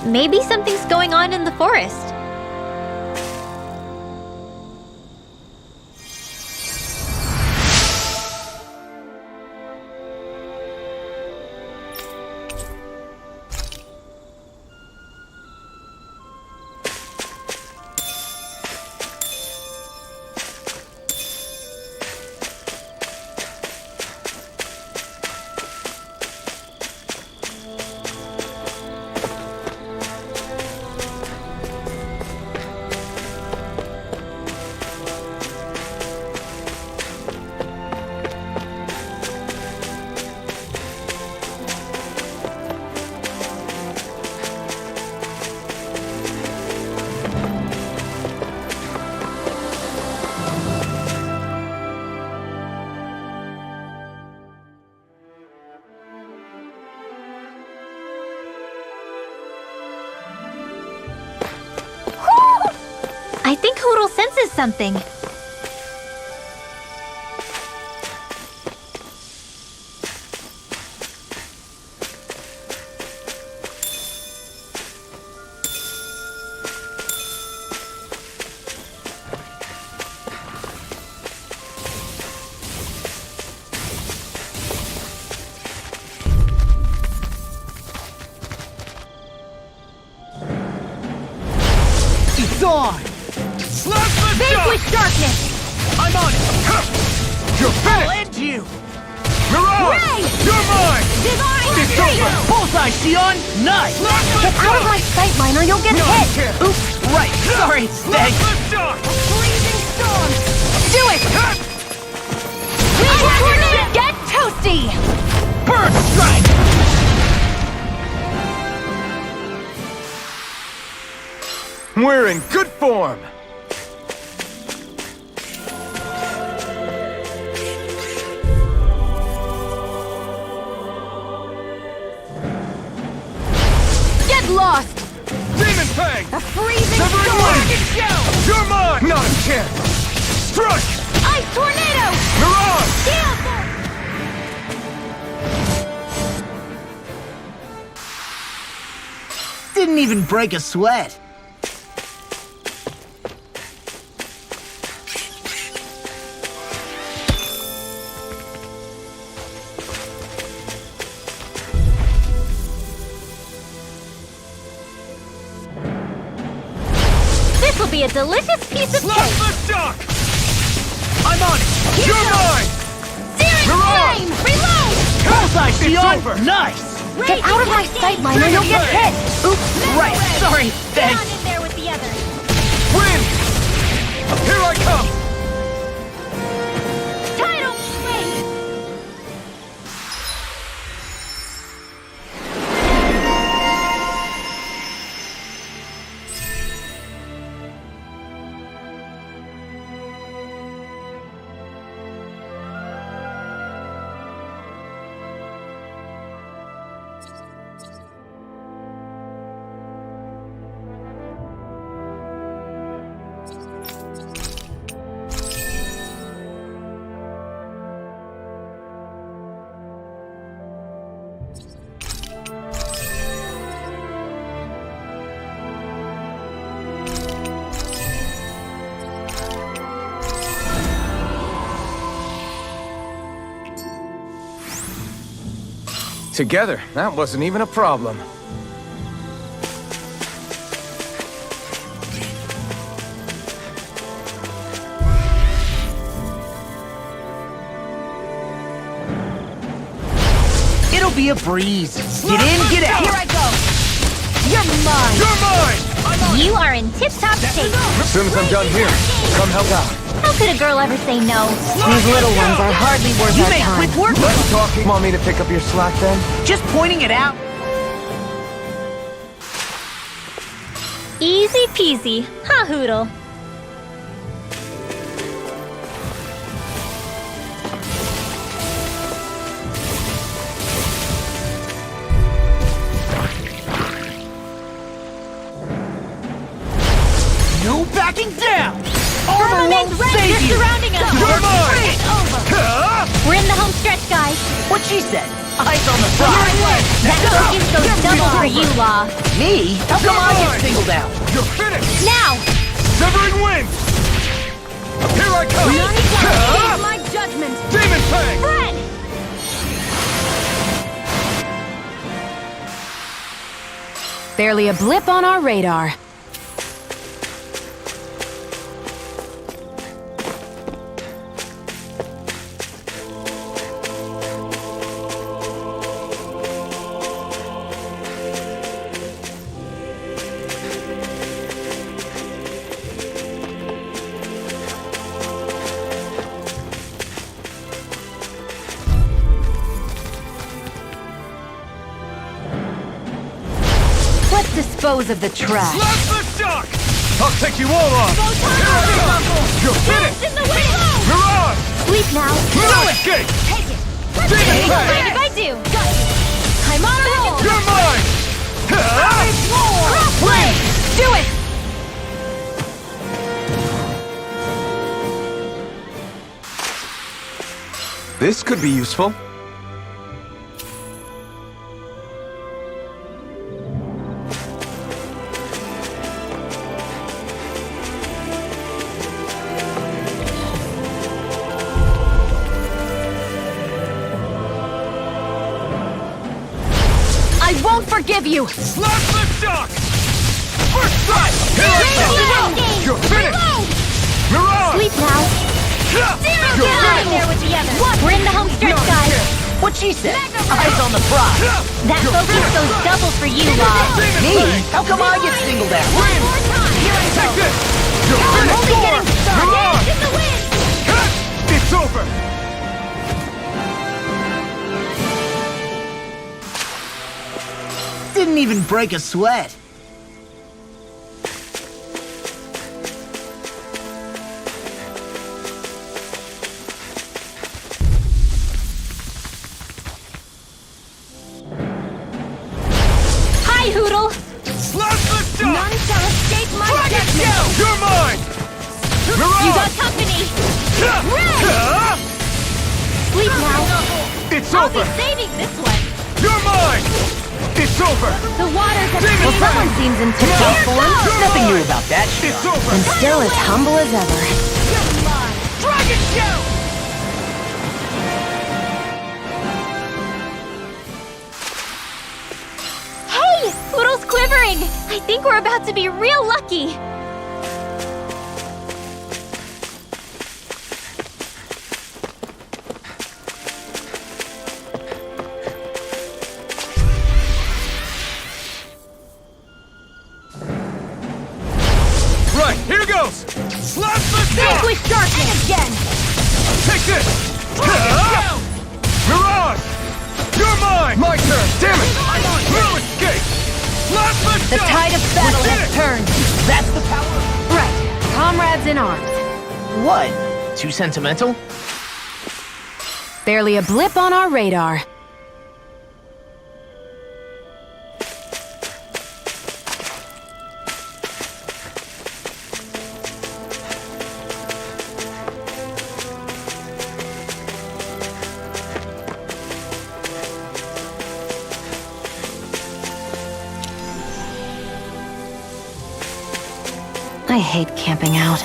Maybe something's going on in the forest. I think Hootle senses something. It's on! Slash the Vanquish darkness! I'm on it! You're I'll finished! end you! Mirage! Ray! You're mine! Divine It's Trio! over! Bullseye, Sion! Nice! Slash the Get out of my sight line or you'll get No, hit! you can't! Oops, right, sorry, Slash thanks. the shock! Freezing storm! Do it! Get toasty! Bird strike! We're in good form! Get lost! Demon Fang! A freezing Severing storm! Wind! You're mine! Not a chance! Strike! Ice tornado! Mirage! Steel Bolt! Didn't even break a sweat. This will be a delicious piece of Slash cake! the shock! I'm on it! You're mine! Searing Mirage! flame! Reload! Bullseye, It's Sion! over. Nice! Get out of my sight line or you'll get hit! Oops, right, sorry, Get on thanks. in there with the others! Win! Here I come! Tidal Together, that wasn't even a problem. It'll be a breeze. Get in, get out. Here I go. You're mine. You're mine! You are in tip-top shape. As soon as I'm done here, come help out. How could a girl ever say no? These little ones are hardly worth You our make time. quick work. Let's talk. Want me to pick up your slack then? Just pointing it out. Easy peasy. Ha, Hoodle. No backing down. Armor Firmament won't red, save they're you. surrounding us. You're mine! We're in the home stretch, guys. What she said. Eyes on the You're prize. in red. That focus goes double for you, Law. Me? How come I get singled out? You're finished! Now! Severing wings! Here I come! My judgment. Demon Fang! Fred! Barely a blip on our radar. Let's dispose of the trash. Slap the shock! I'll take you all on! You're finished! In the wind! Mirage! Sleep now. No escape! Take it. Demon Mind Fang! if I do? I'm on a roll. You're mine! Crossplay. Do it. This could be useful. I won't forgive you! Slap the shock! First strike! Here I come! You're finished! Mirage! Sleep now. You're Get out of there finished! with the others. What? We're in the home stretch, guys. What she said. Eyes on the prize. That focus goes double for you, Law. Me? How come I get singled out? One more time. Here I Take this! You're I'm finished! only getting started. Mirage! In the wind. It's over! Didn't even break a sweat. Hi, Hoodle. Slap the shock! None shall escape my judgment. You're mine! You Mirage! got company. Sleep now. It's I'll be over! saving this one. You're mine! It's over! The waters have Demon changed. Fang! Someone seems in tip-top form. Nothing new about that shit. It's over! And still as humble as ever. Dragon Shout! Hey! Hoodle's quivering. I think we're about to be real lucky. Right, here goes! Slap the shock! Vanquish darkness again. Take this! Mirage! You're mine! My turn! Damn it! No escape! Slap the The shock! tide of battle We did has it! turned. That's the power. Right. Comrades in arms. What? Too sentimental? Barely a blip on our radar. I hate camping out.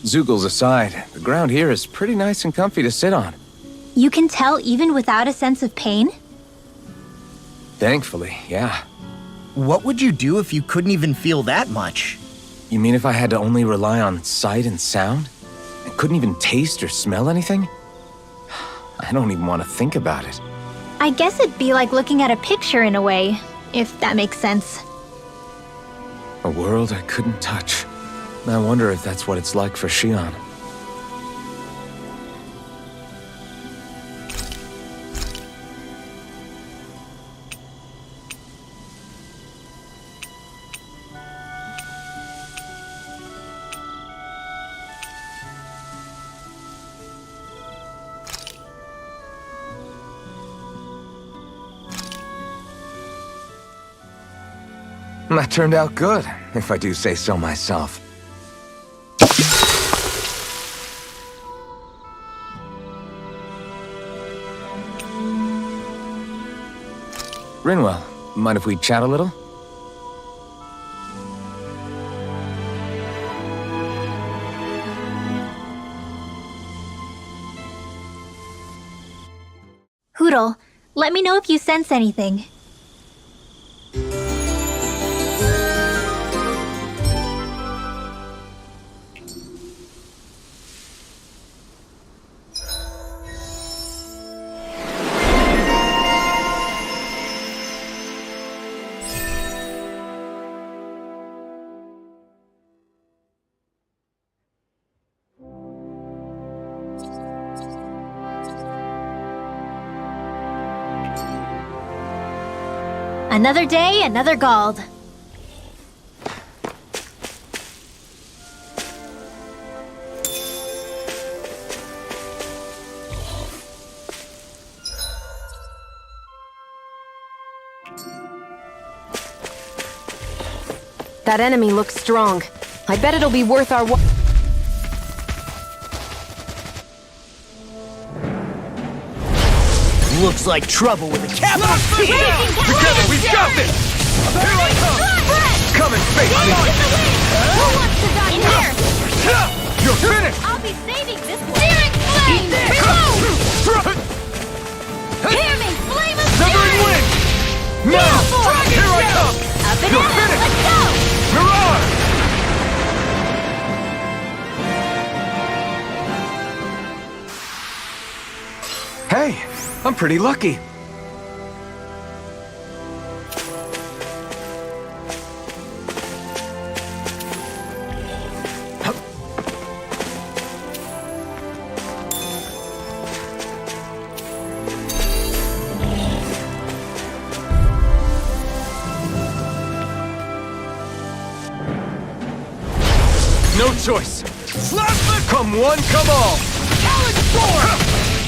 Zoogles aside, the ground here is pretty nice and comfy to sit on. You can tell even without a sense of pain? Thankfully, yeah. What would you do if you couldn't even feel that much? You mean if I had to only rely on sight and sound? I couldn't even taste or smell anything? I don't even want to think about it. I guess it'd be like looking at a picture in a way, if that makes sense. A world I couldn't touch. I wonder if that's what it's like for Xion. That turned out good, if I do say so myself. Rinwell, mind if we chat a little? Hootle, let me know if you sense anything. Another day, another Gald. That enemy looks strong. I bet it'll be worth our while. Looks like trouble with a capital T! Together, we've got this! Here I come! Come and face me! Who wants to die in here? You're finished! I'll be saving this one. Searing flame! Reload! Hear me! Flame of Severing fury! wind! Now! Here I come! Up and You're at it! finished! Let's go! Mirage! Hey, I'm pretty lucky. No choice! Come one, come all! Challenge Sword!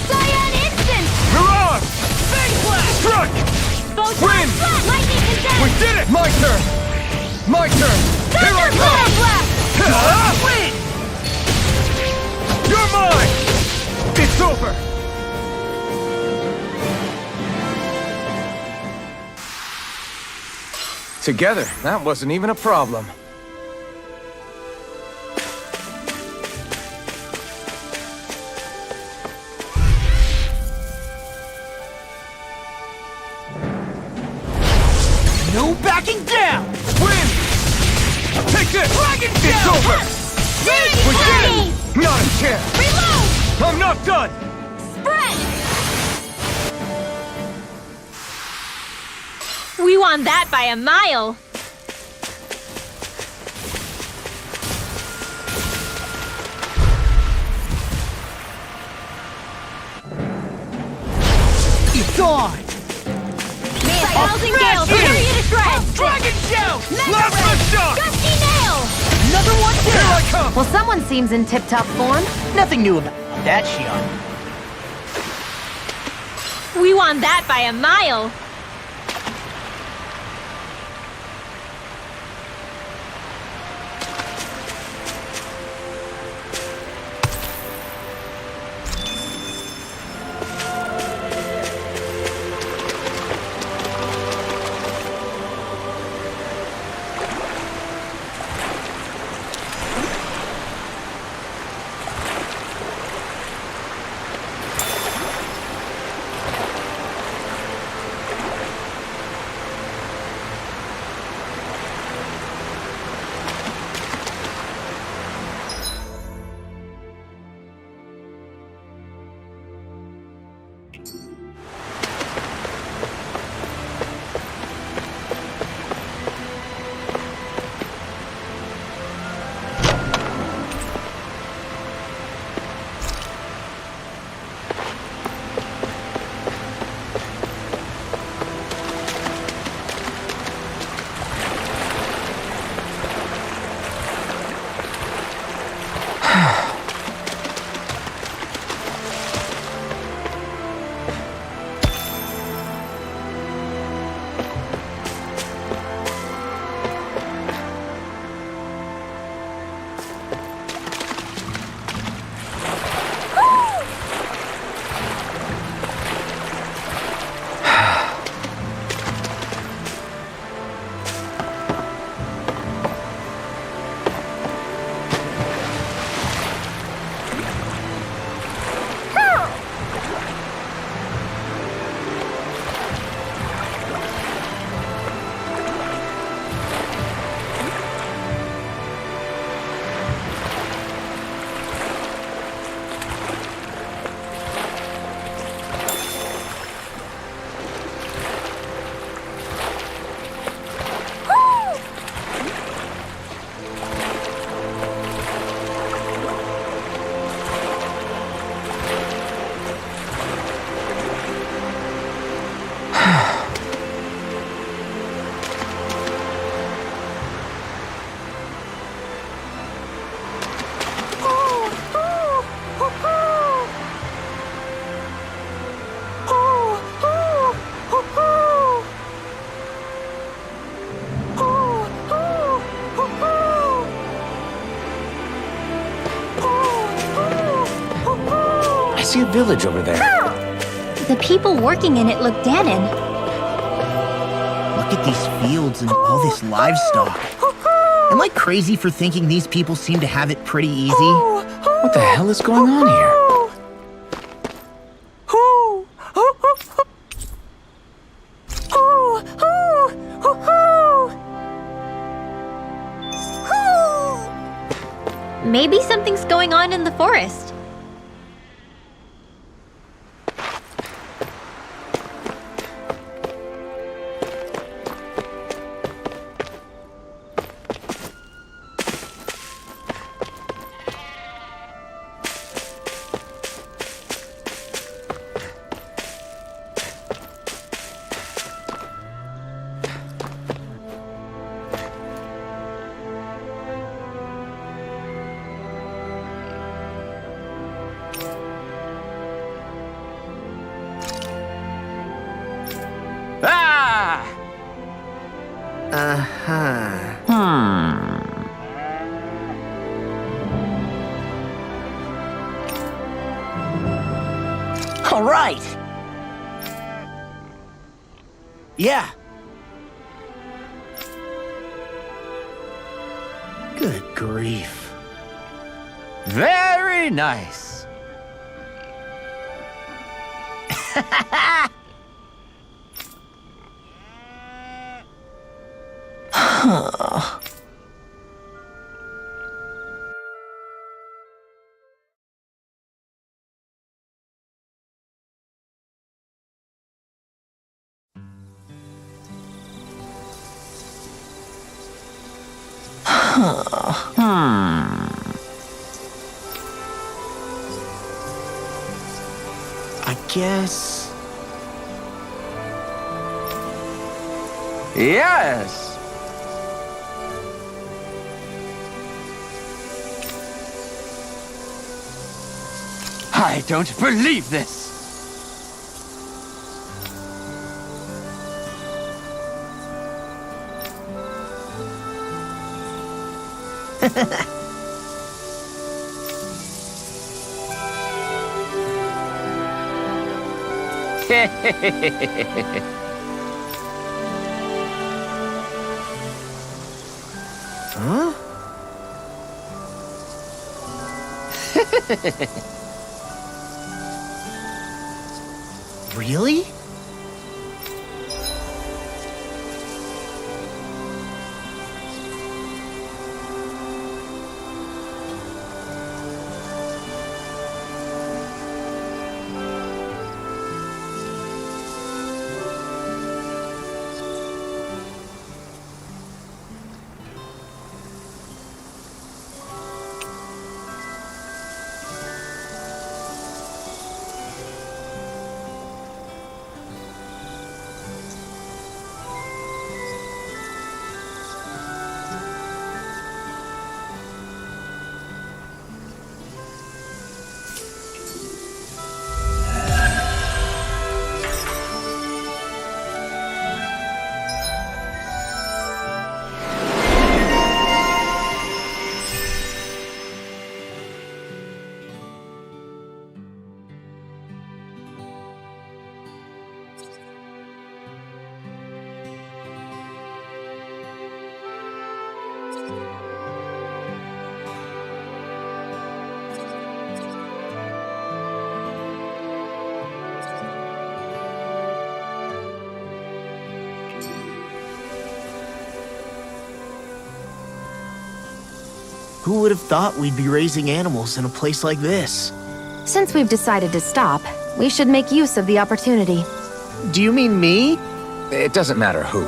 Cyan Instant! Mirage! Fang Blast! Struck! Photon Wind! Blast! Lightning Condensed! We did it! My turn! My turn! Here I Thunder come! Blast! Win! You're mine! It's over! Together, that wasn't even a problem. No backing down! Win! Take this! Dragon It's down! over! We did it! Not a chance! Reload! I'm not done! Spread! We won that by a mile! It's on! Thousand Gale, tear you to shreds! Dragon Shout! Last the shot! Gusty Nail! Another one Here I down! come! Well, someone seems in tip-top form. Nothing new about that, Xion. We won that by a mile! see a village over there. The people working in it look Danon. Look at these fields and all this livestock. Am I crazy for thinking these people seem to have it pretty easy? What the hell is going on here? Maybe something's going on in the forest. Ah! All right. Yeah. Good grief. Very nice. I guess. Yes. I don't believe this. Huh? Really? Who would have thought we'd be raising animals in a place like this? Since we've decided to stop, we should make use of the opportunity. Do you mean me? It doesn't matter who.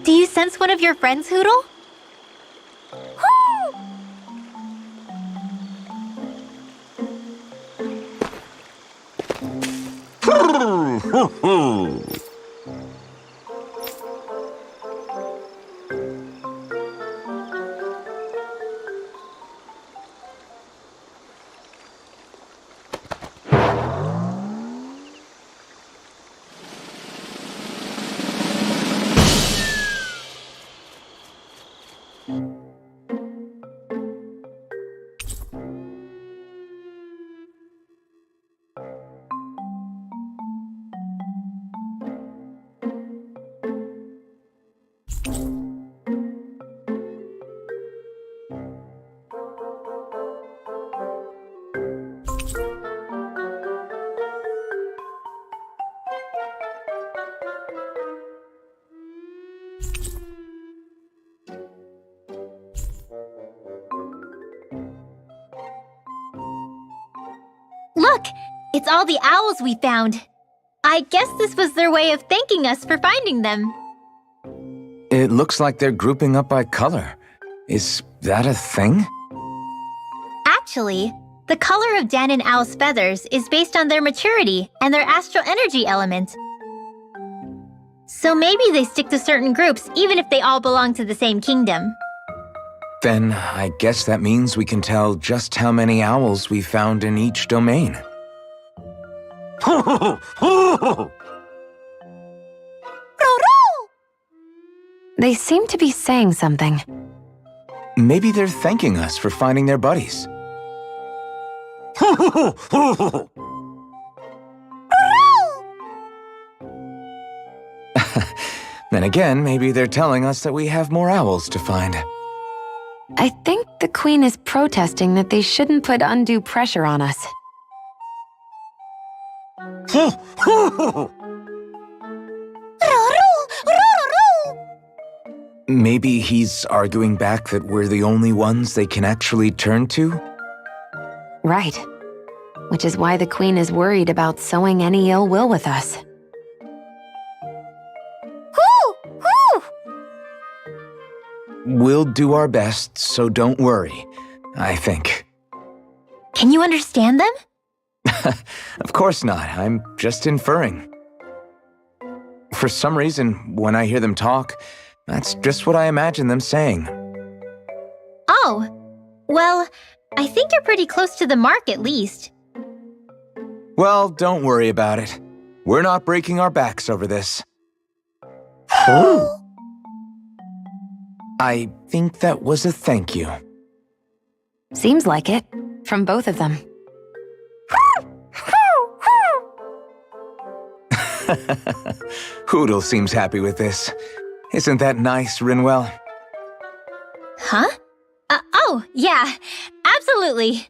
Do you sense one of your friends, Hootle? Look! It's all the owls we found. I guess this was their way of thanking us for finding them. It looks like they're grouping up by color. Is that a thing? Actually, the color of Dan and Owl's feathers is based on their maturity and their astral energy element. So maybe they stick to certain groups even if they all belong to the same kingdom. Then I guess that means we can tell just how many owls we found in each domain. They seem to be saying something. Maybe they're thanking us for finding their buddies. Then again, maybe they're telling us that we have more owls to find. I think the Queen is protesting that they shouldn't put undue pressure on us. Maybe he's arguing back that we're the only ones they can actually turn to? Right. Which is why the Queen is worried about sowing any ill will with us. we'll do our best, so don't worry, I think. Can you understand them? Of course not, I'm just inferring. For some reason, when I hear them talk, that's just what I imagine them saying. Oh, well, I think you're pretty close to the mark at least. Well, don't worry about it. We're not breaking our backs over this. I think that was a thank you. Seems like it, from both of them. Hootle seems happy with this. Isn't that nice, Rinwell? Huh? Oh, yeah, absolutely.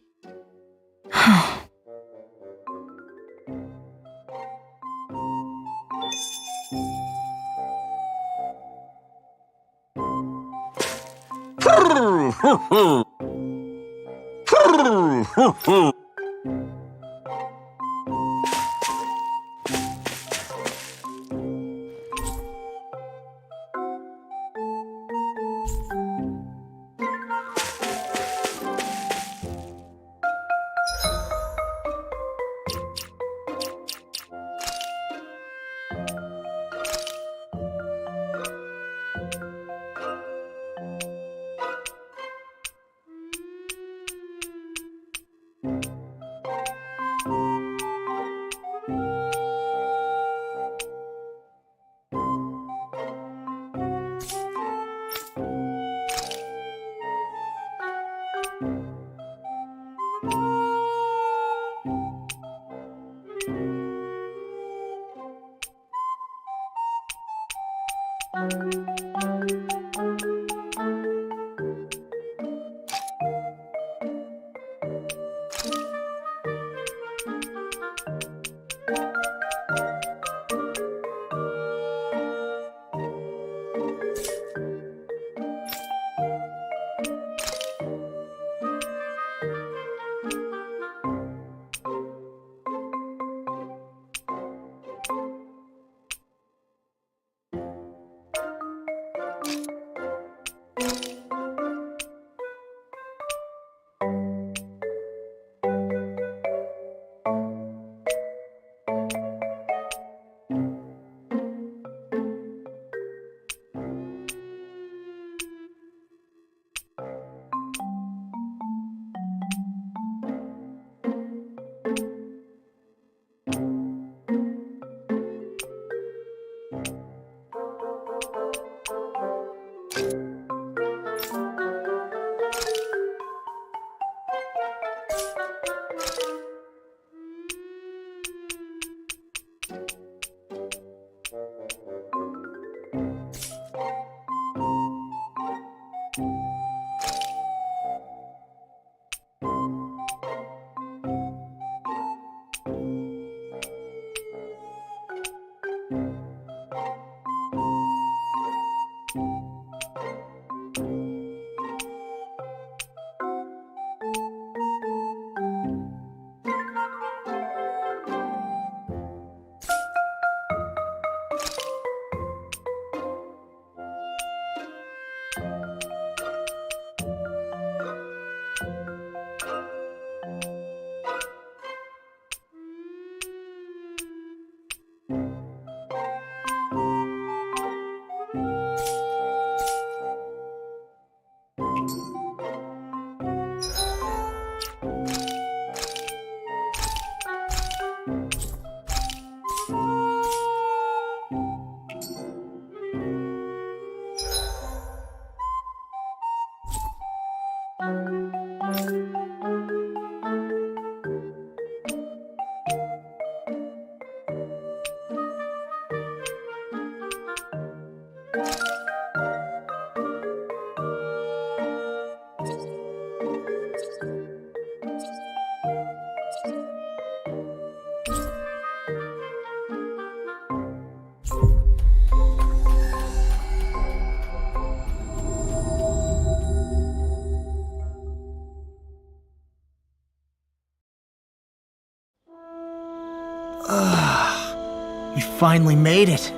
We finally made it.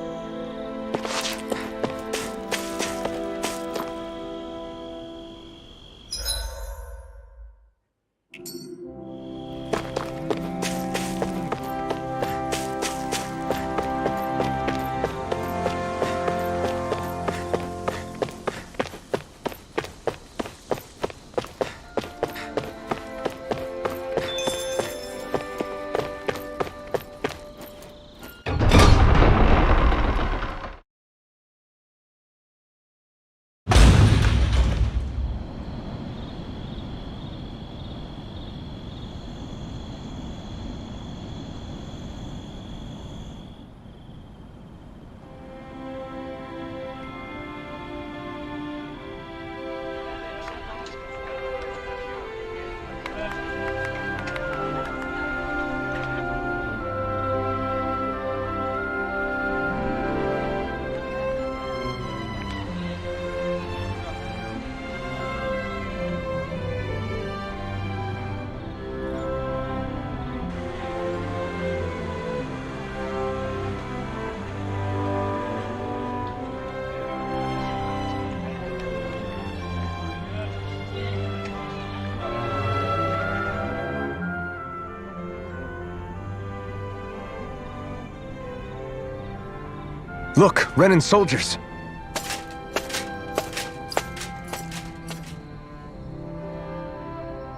Look, Renan soldiers.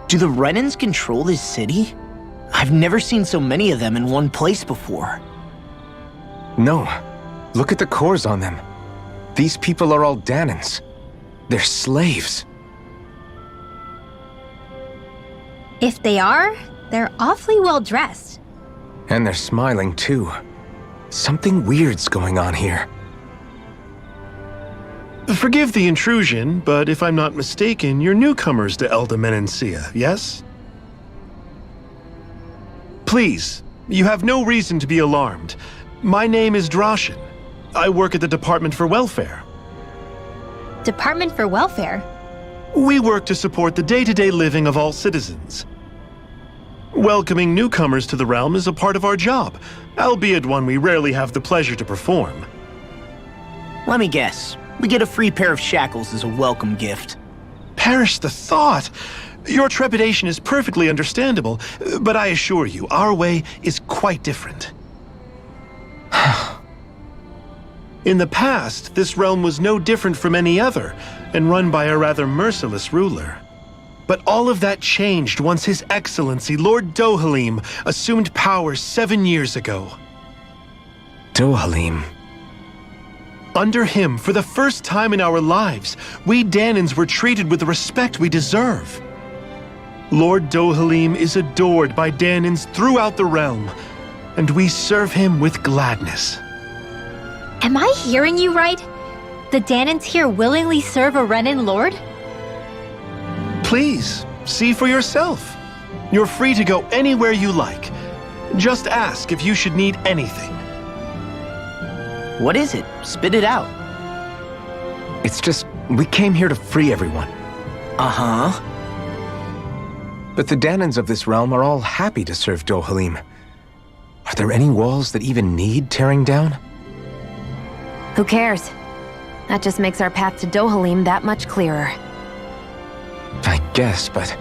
Do the Renans control this city? I've never seen so many of them in one place before. No. Look at the cores on them. These people are all Danans. They're slaves. If they are, they're awfully well dressed. And they're smiling too. Something weird's going on here. Forgive the intrusion, but if I'm not mistaken, you're newcomers to Elda Menancia, yes? Please, you have no reason to be alarmed. My name is Drashin. I work at the Department for Welfare. Department for Welfare? We work to support the day-to-day living of all citizens. Welcoming newcomers to the realm is a part of our job, albeit one we rarely have the pleasure to perform. Let me guess. We get a free pair of shackles as a welcome gift. Perish the thought! Your trepidation is perfectly understandable, but I assure you, our way is quite different. In the past, this realm was no different from any other, and run by a rather merciless ruler. But all of that changed once His Excellency, Lord Dohalim, assumed power 7 years ago. Dohalim. Under him, for the first time in our lives, we Danans were treated with the respect we deserve. Lord Dohalim is adored by Danans throughout the realm, and we serve him with gladness. Am I hearing you right? The Danans here willingly serve a Renan lord? Please, see for yourself. You're free to go anywhere you like. Just ask if you should need anything. What is it? Spit it out. It's just, we came here to free everyone. Uh-huh. But the Danans of this realm are all happy to serve Dohalim. Are there any walls that even need tearing down? Who cares? That just makes our path to Dohalim that much clearer. I guess, but...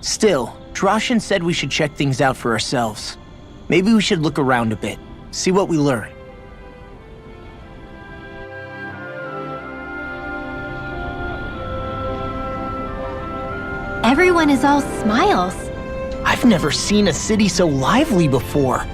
Still, Drashin said we should check things out for ourselves. Maybe we should look around a bit, see what we learn. Everyone is all smiles. I've never seen a city so lively before.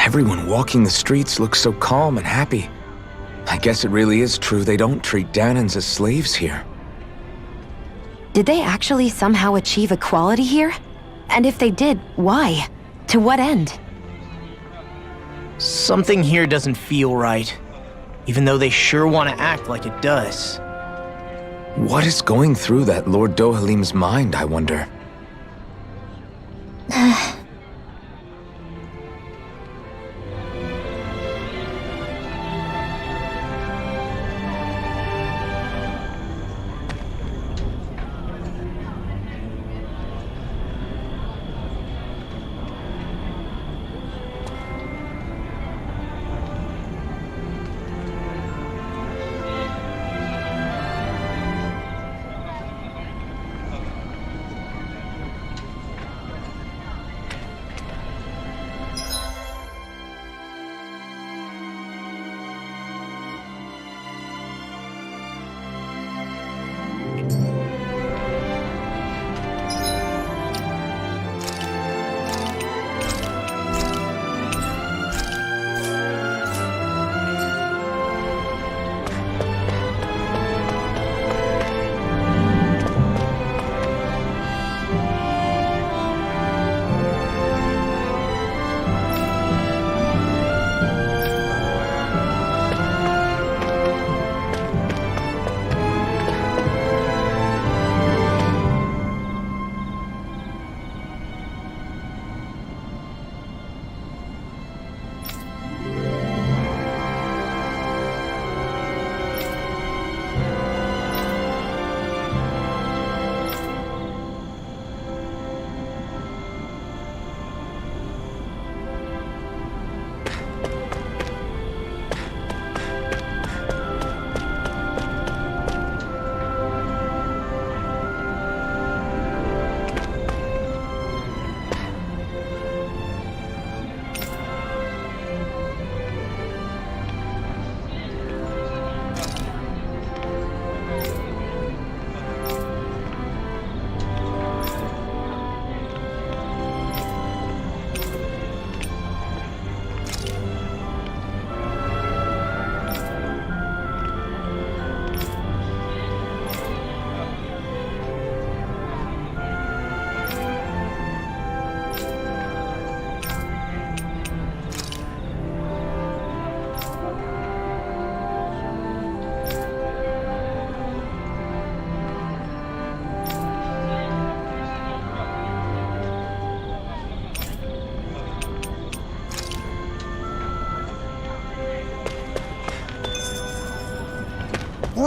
Everyone walking the streets looks so calm and happy. I guess it really is true they don't treat Danans as slaves here. Did they actually somehow achieve equality here? And if they did, why? To what end? Something here doesn't feel right, even though they sure want to act like it does. What is going through that Lord Dohalim's mind, I wonder?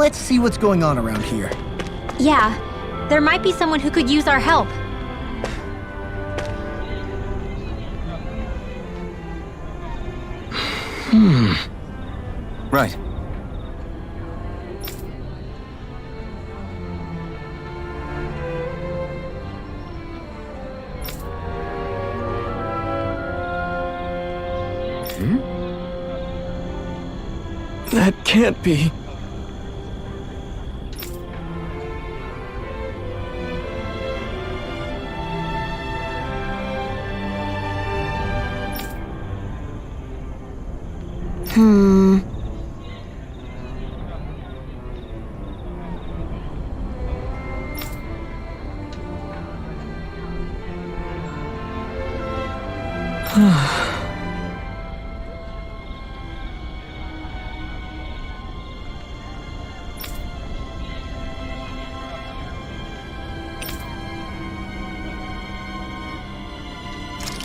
let's see what's going on around here. Yeah, there might be someone who could use our help. Right. That can't be.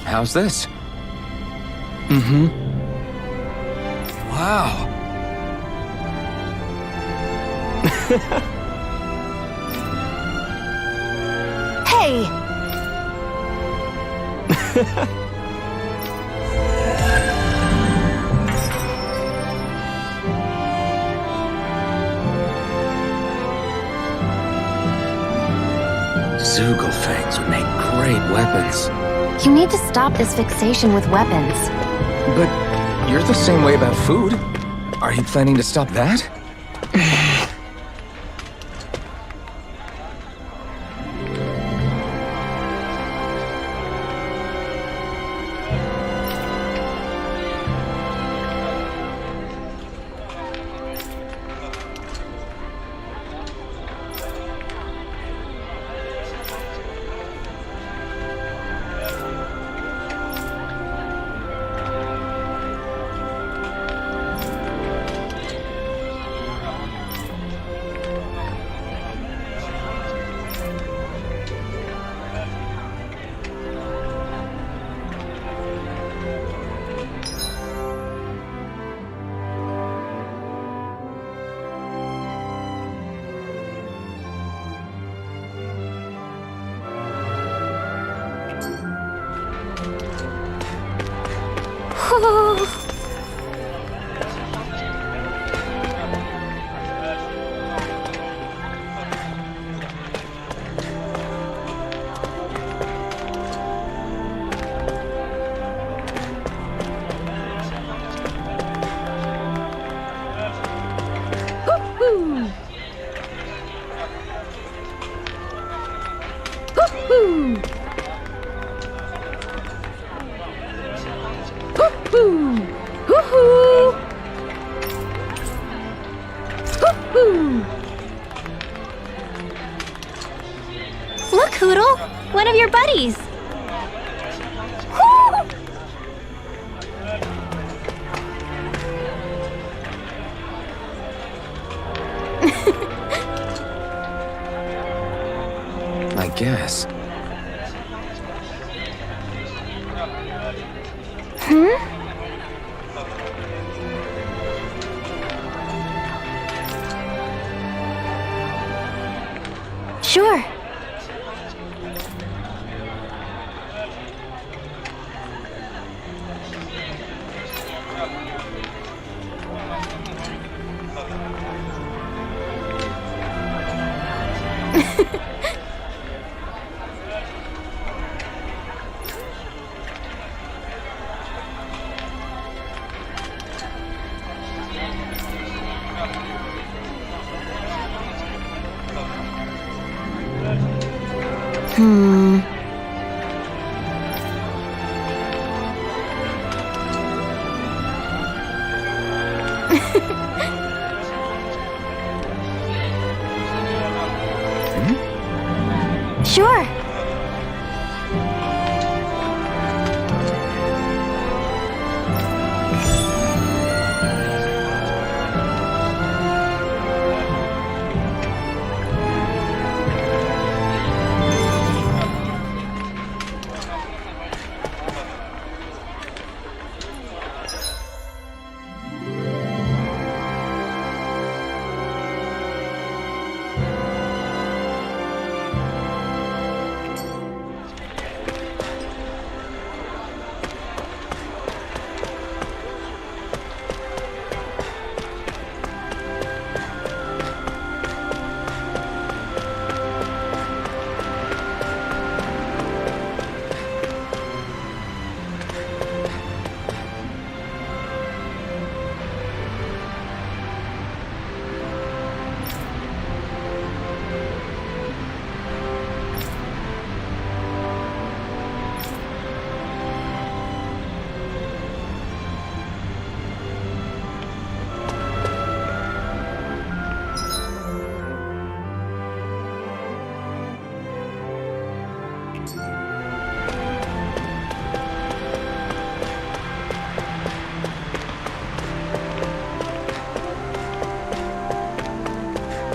How's this? Wow. Hey! Zoogle fangs would make great weapons. You need to stop this fixation with weapons. But you're the same way about food. Are you planning to stop that? Look, Hootle! One of your buddies! I guess. Sure. Sure.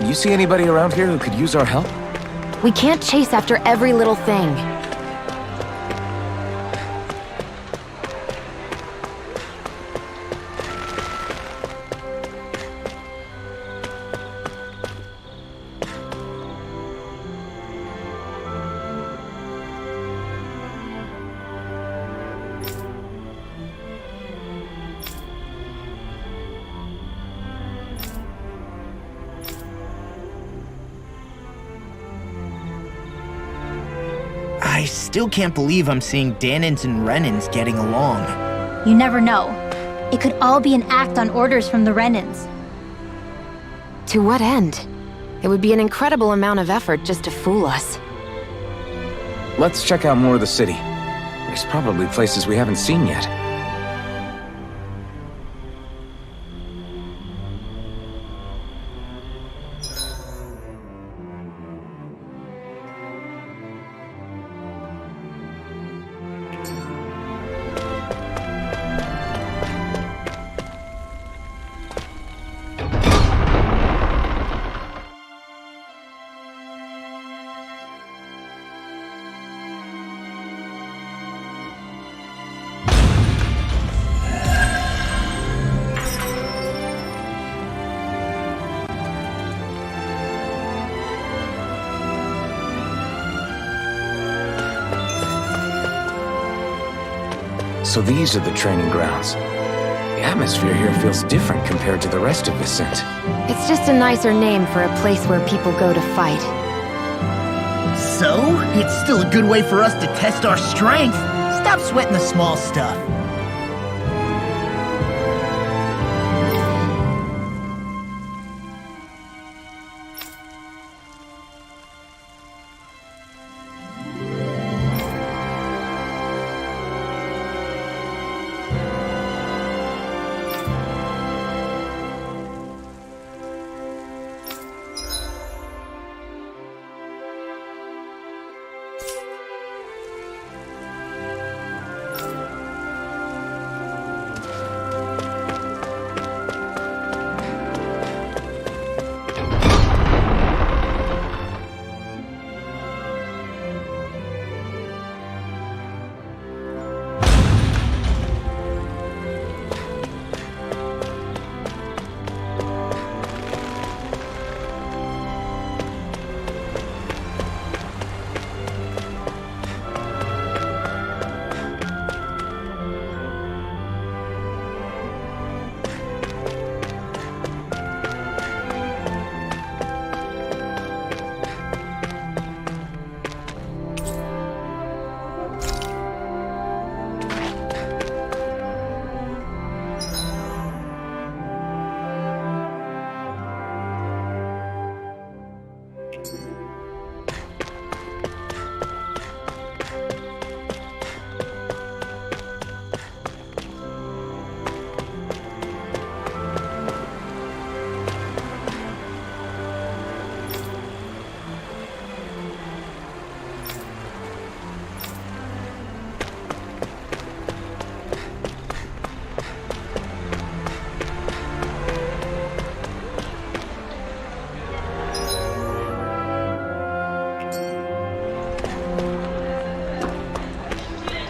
You see anybody around here who could use our help? We can't chase after every little thing. I still can't believe I'm seeing Danins and Renins getting along. You never know. It could all be an act on orders from the Renins. To what end? It would be an incredible amount of effort just to fool us. Let's check out more of the city. There's probably places we haven't seen yet. So these are the training grounds. The atmosphere here feels different compared to the rest of Vicent. It's just a nicer name for a place where people go to fight. So, it's still a good way for us to test our strength. Stop sweating the small stuff.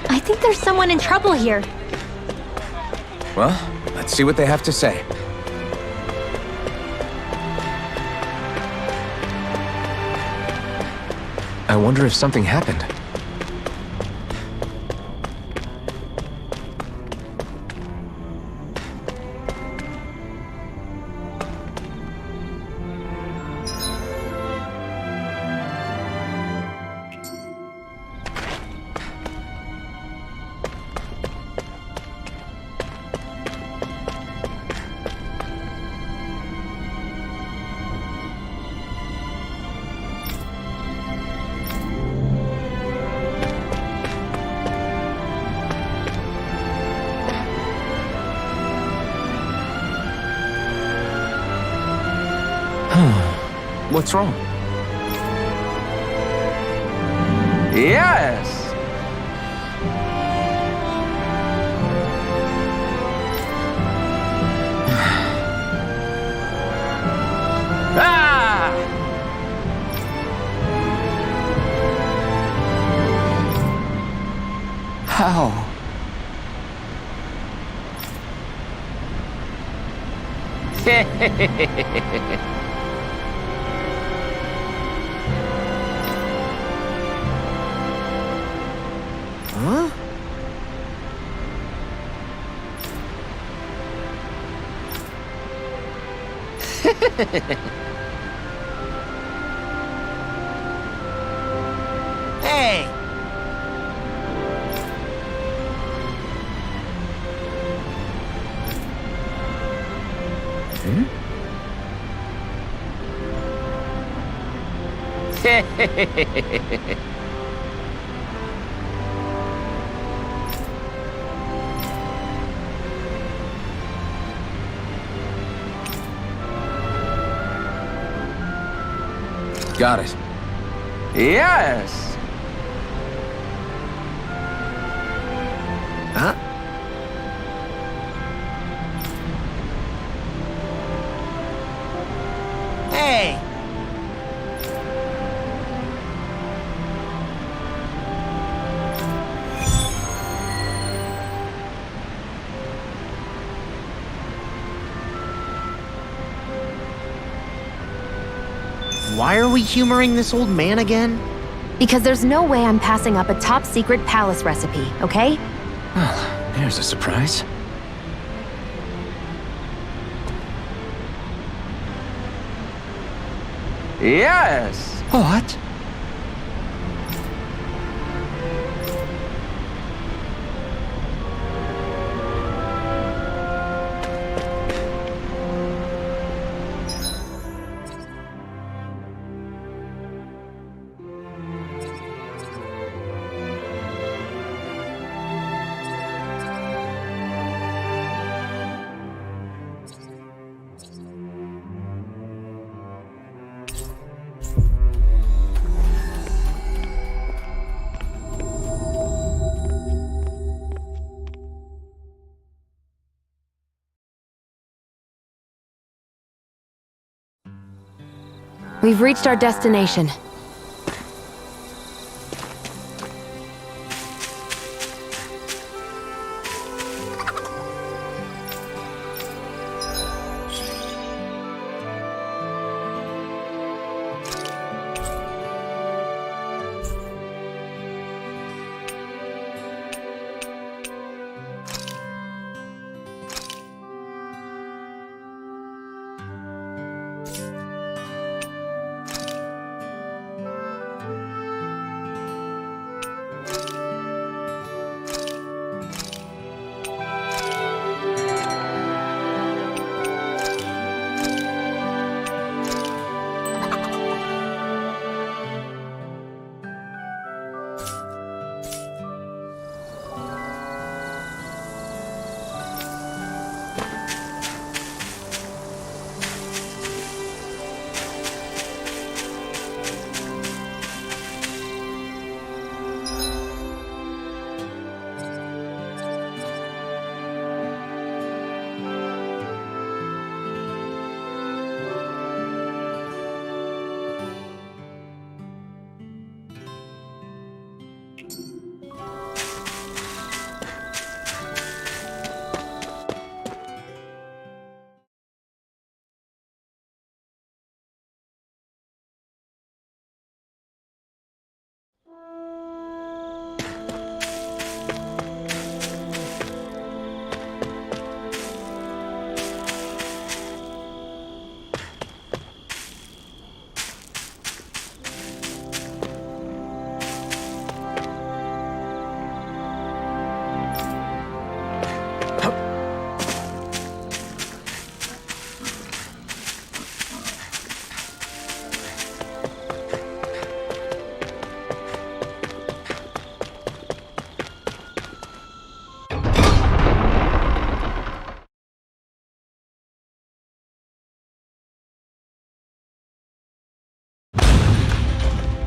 I think there's someone in trouble here. Well, let's see what they have to say. I wonder if something happened. What's wrong? Yes! Ah! How? Huh? Hey! Got it. Yes! Huh? Hey! Why are we humoring this old man again? Because there's no way I'm passing up a top-secret palace recipe, okay? Well, there's a surprise. Yes! What? We've reached our destination.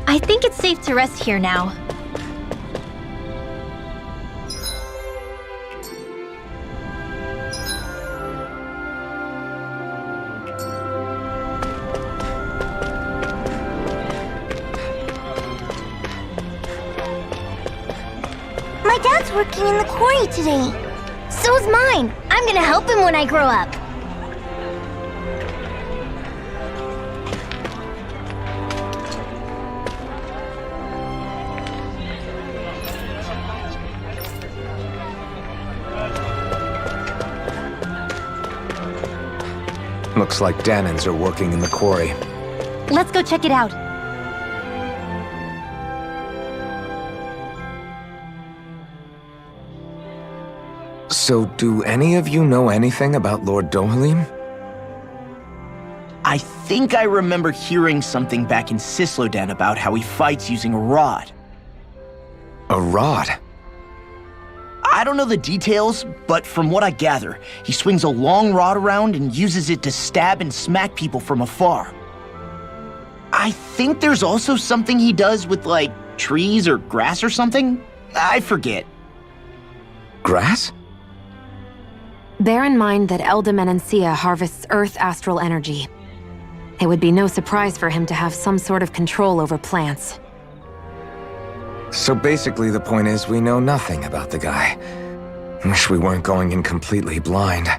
I think it's safe to rest here now. dad's working in the quarry today. So's mine. I'm gonna help him when I grow up. Looks like Danans are working in the quarry. Let's go check it out. So, do any of you know anything about Lord Dohalim? I think I remember hearing something back in Sisloden about how he fights using a rod. A rod? I don't know the details, but from what I gather, he swings a long rod around and uses it to stab and smack people from afar. I think there's also something he does with, like, trees or grass or something. I forget. Grass? Bear in mind that Elda Menancia harvests Earth astral energy. It would be no surprise for him to have some sort of control over plants. So basically the point is we know nothing about the guy. Wish we weren't going in completely blind.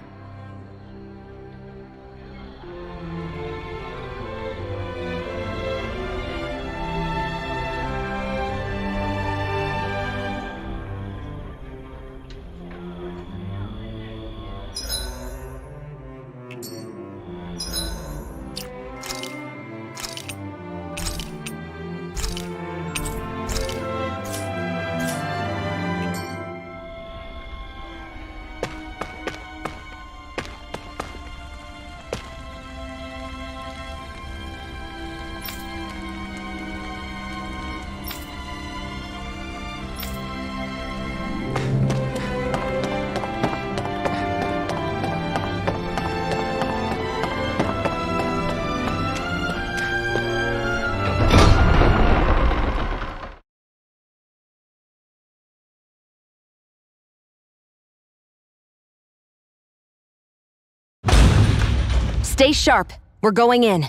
Stay sharp. We're going in.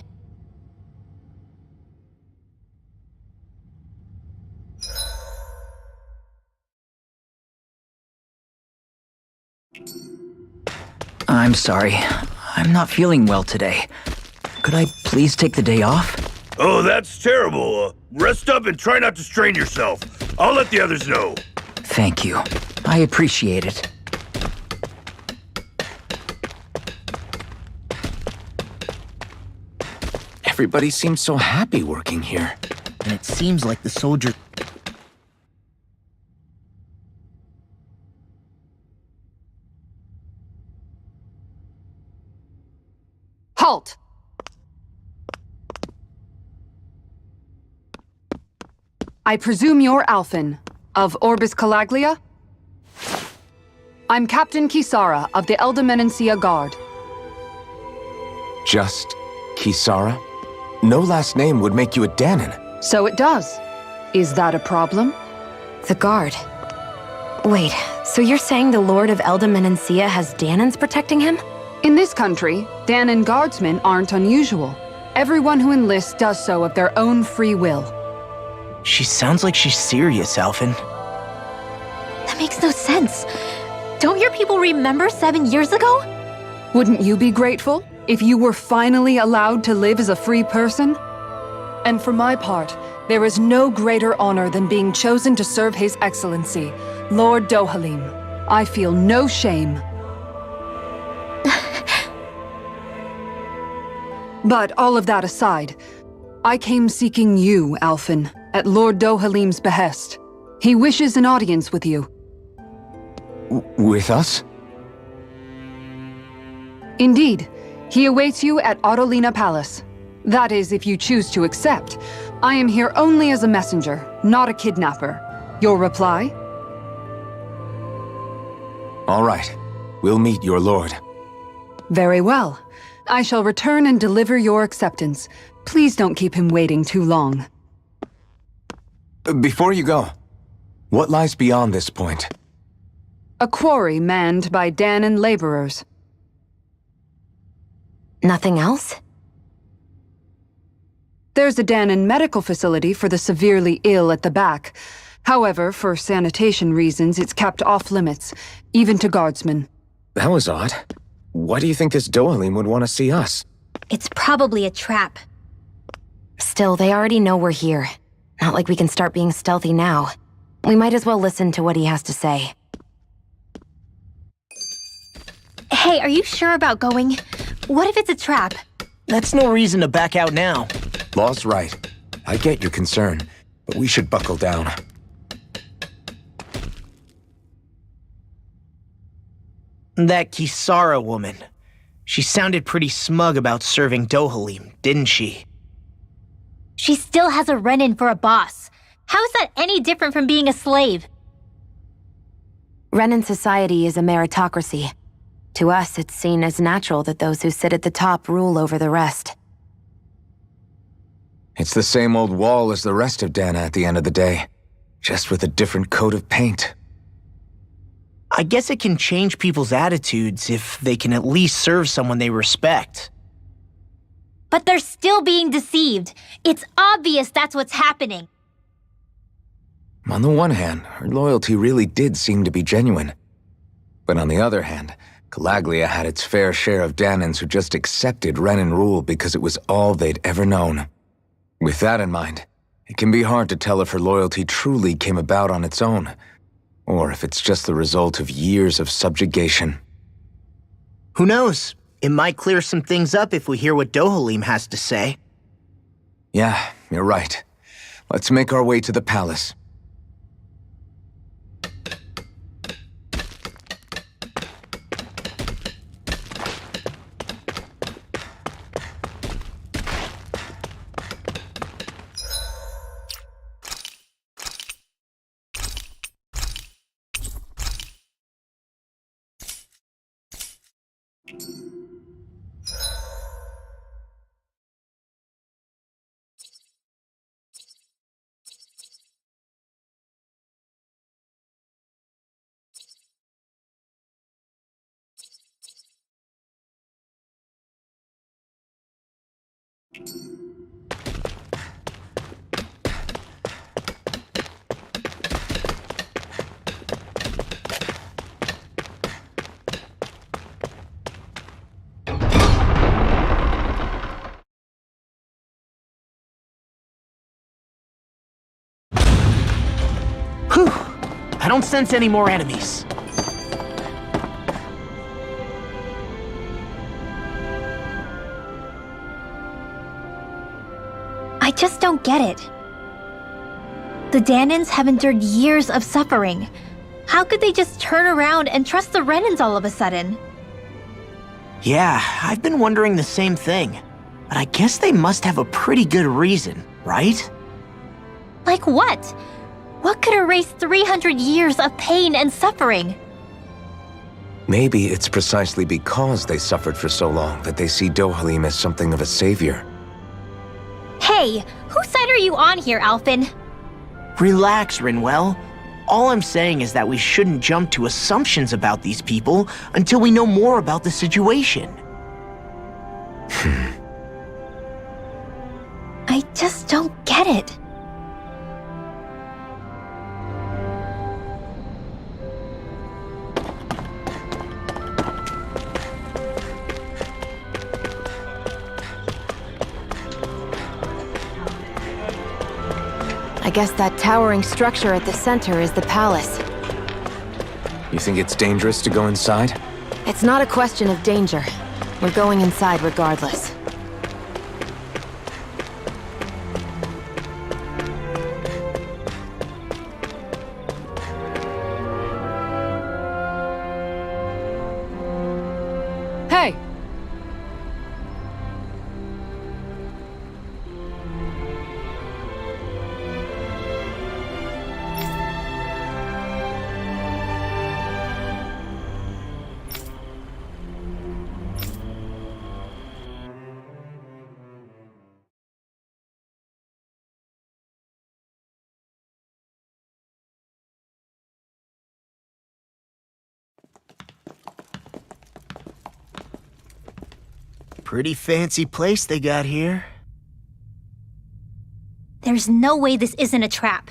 I'm sorry. I'm not feeling well today. Could I please take the day off? Oh, that's terrible. Rest up and try not to strain yourself. I'll let the others know. Thank you. I appreciate it. Everybody seems so happy working here. And it seems like the soldier... Halt! I presume you're Alphen, of Orbis Calaglia? I'm Captain Kisara of the Elda Menancia Guard. Just Kisara? No last name would make you a Danan. So it does. Is that a problem? The Guard. Wait, so you're saying the Lord of Elda Menancia has Danans protecting him? In this country, Danan guardsmen aren't unusual. Everyone who enlists does so of their own free will. She sounds like she's serious, Alphen. That makes no sense. Don't your people remember 7 years ago? Wouldn't you be grateful if you were finally allowed to live as a free person? And for my part, there is no greater honor than being chosen to serve His Excellency, Lord Dohalim. I feel no shame. But all of that aside, I came seeking you, Alphen, at Lord Dohalim's behest. He wishes an audience with you. With us? Indeed. He awaits you at Autolina Palace. That is, if you choose to accept. I am here only as a messenger, not a kidnapper. Your reply? All right. We'll meet your lord. Very well. I shall return and deliver your acceptance. Please don't keep him waiting too long. Before you go, what lies beyond this point? A quarry manned by Danan laborers. Nothing else? There's a Danan medical facility for the severely ill at the back, However, for sanitation reasons, it's kept off limits, even to guardsmen. That was odd. Why do you think this Dohalim would want to see us? It's probably a trap. Still, they already know we're here. Not like we can start being stealthy now. We might as well listen to what he has to say. Hey, are you sure about going? What if it's a trap? That's no reason to back out now. Law's right. I get your concern, but we should buckle down. That Kisara woman. She sounded pretty smug about serving Dohalim, didn't she? She still has a run-in for a boss. How is that any different from being a slave? Renan society is a meritocracy. To us, it's seen as natural that those who sit at the top rule over the rest. It's the same old wall as the rest of Dana at the end of the day, just with a different coat of paint. I guess it can change people's attitudes if they can at least serve someone they respect. But they're still being deceived. It's obvious that's what's happening. On the one hand, her loyalty really did seem to be genuine. But on the other hand, Calaglia had its fair share of Danans who just accepted Renan rule because it was all they'd ever known. With that in mind, it can be hard to tell if her loyalty truly came about on its own, or if it's just the result of years of subjugation. Who knows? It might clear some things up if we hear what Dohalim has to say. Yeah, you're right. Let's make our way to the palace. Whew! I don't sense any more enemies. I just don't get it. The Danans have endured years of suffering. How could they just turn around and trust the Renans all of a sudden? Yeah, I've been wondering the same thing. But I guess they must have a pretty good reason, right? Like what? What could erase 300 years of pain and suffering? Maybe it's precisely because they suffered for so long that they see Dohalim as something of a savior. Hey, whose side are you on here, Alphen? Relax, Rinwell. All I'm saying is that we shouldn't jump to assumptions about these people until we know more about the situation. I just don't get it. I guess that towering structure at the center is the palace. You think it's dangerous to go inside? It's not a question of danger. We're going inside regardless. Hey! Pretty fancy place they got here. There's no way this isn't a trap.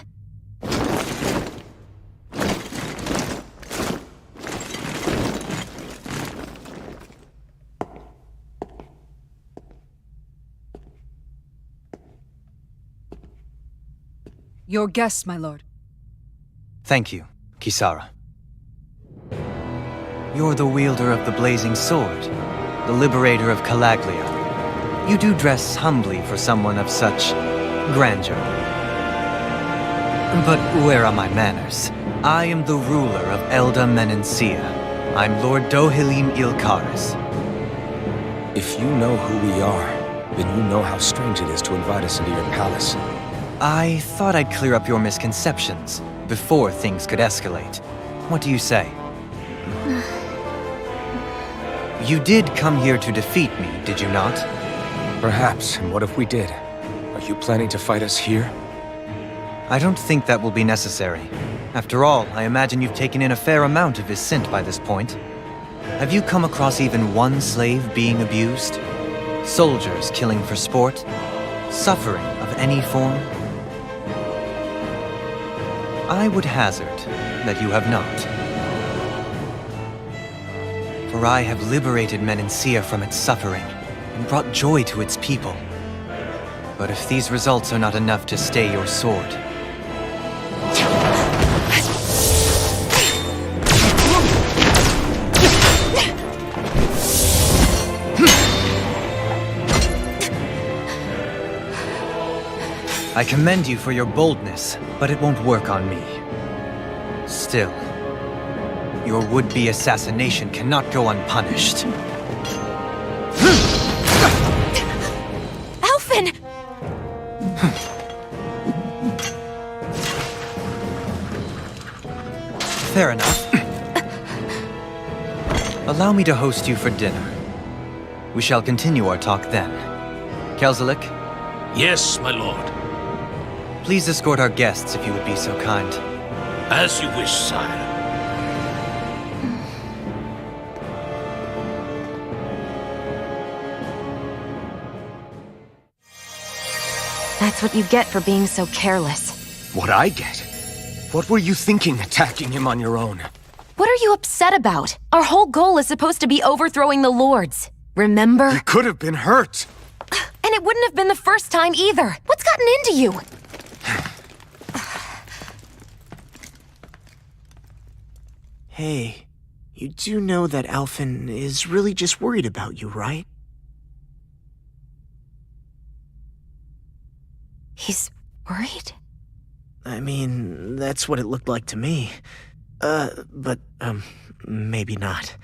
Your guests, my lord. Thank you, Kisara. You're the wielder of the blazing sword, the liberator of Calaglia. You do dress humbly for someone of such grandeur. But where are my manners? I am the ruler of Elda Menencia. I'm Lord Dohalim Ilkaris. If you know who we are, then you know how strange it is to invite us into your palace. I thought I'd clear up your misconceptions before things could escalate. What do you say? You did come here to defeat me, did you not? Perhaps, and what if we did? Are you planning to fight us here? I don't think that will be necessary. After all, I imagine you've taken in a fair amount of his scent by this point. Have you come across even one slave being abused? Soldiers killing for sport? Suffering of any form? I would hazard that you have not. For I have liberated Menencia from its suffering and brought joy to its people. But if these results are not enough to stay your sword, I commend you for your boldness, but it won't work on me. Still, your would-be assassination cannot go unpunished. Alphen! Fair enough. Allow me to host you for dinner. We shall continue our talk then. Kelzelik? Yes, my lord. Please escort our guests if you would be so kind. As you wish, sire. That's what you get for being so careless. What I get? What were you thinking attacking him on your own? What are you upset about? Our whole goal is supposed to be overthrowing the lords. Remember? He could have been hurt. And it wouldn't have been the first time either. What's gotten into you? Hey, you do know that Alphen is really just worried about you, right? He's worried? I mean, that's what it looked like to me. But maybe not.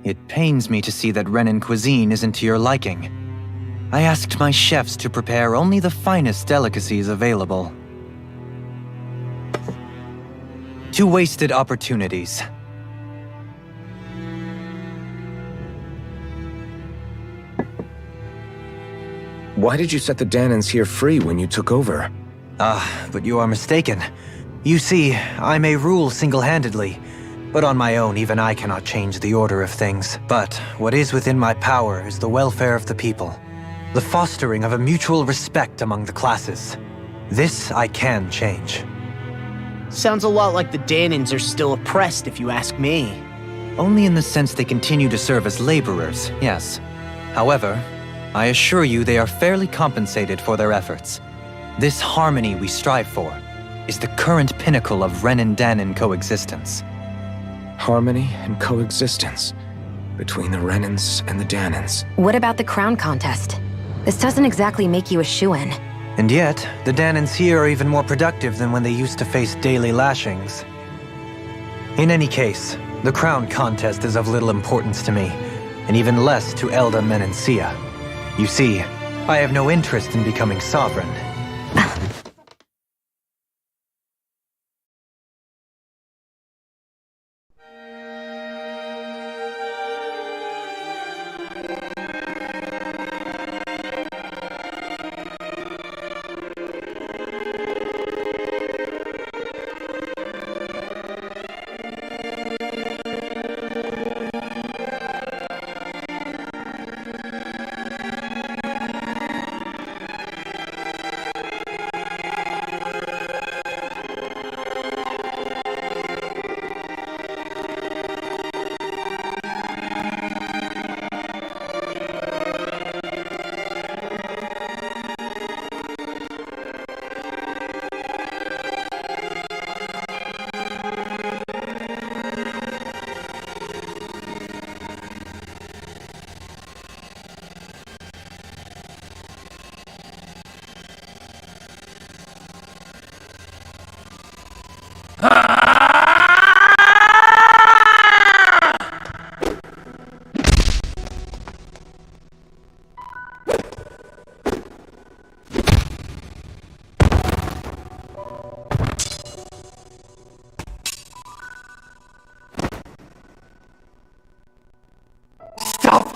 It pains me to see that Renan cuisine isn't to your liking. I asked my chefs to prepare only the finest delicacies available. 2 wasted opportunities. Why did you set the Danans here free when you took over? But you are mistaken. You see, I may rule single-handedly, but on my own even I cannot change the order of things. But what is within my power is the welfare of the people, the fostering of a mutual respect among the classes. This I can change. Sounds a lot like the Danans are still oppressed, if you ask me. Only in the sense they continue to serve as laborers, yes. However, I assure you they are fairly compensated for their efforts. This harmony we strive for is the current pinnacle of Renan-Danan coexistence. Harmony and coexistence between the Renans and the Danans. What about the crown contest? This doesn't exactly make you a shoo-in. And yet, the Danans here are even more productive than when they used to face daily lashings. In any case, the crown contest is of little importance to me, and even less to Elda Menencia. You see, I have no interest in becoming sovereign.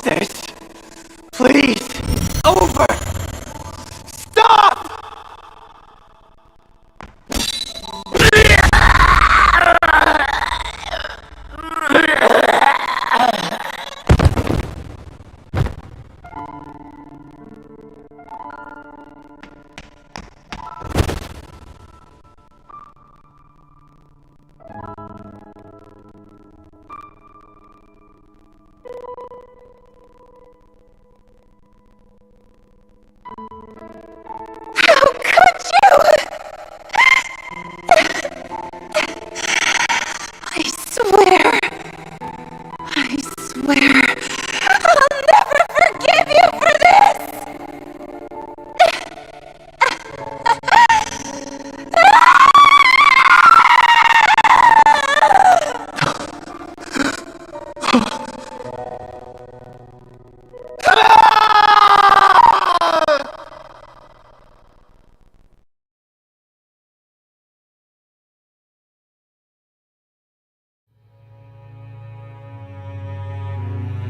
this. Please. Over. Stop!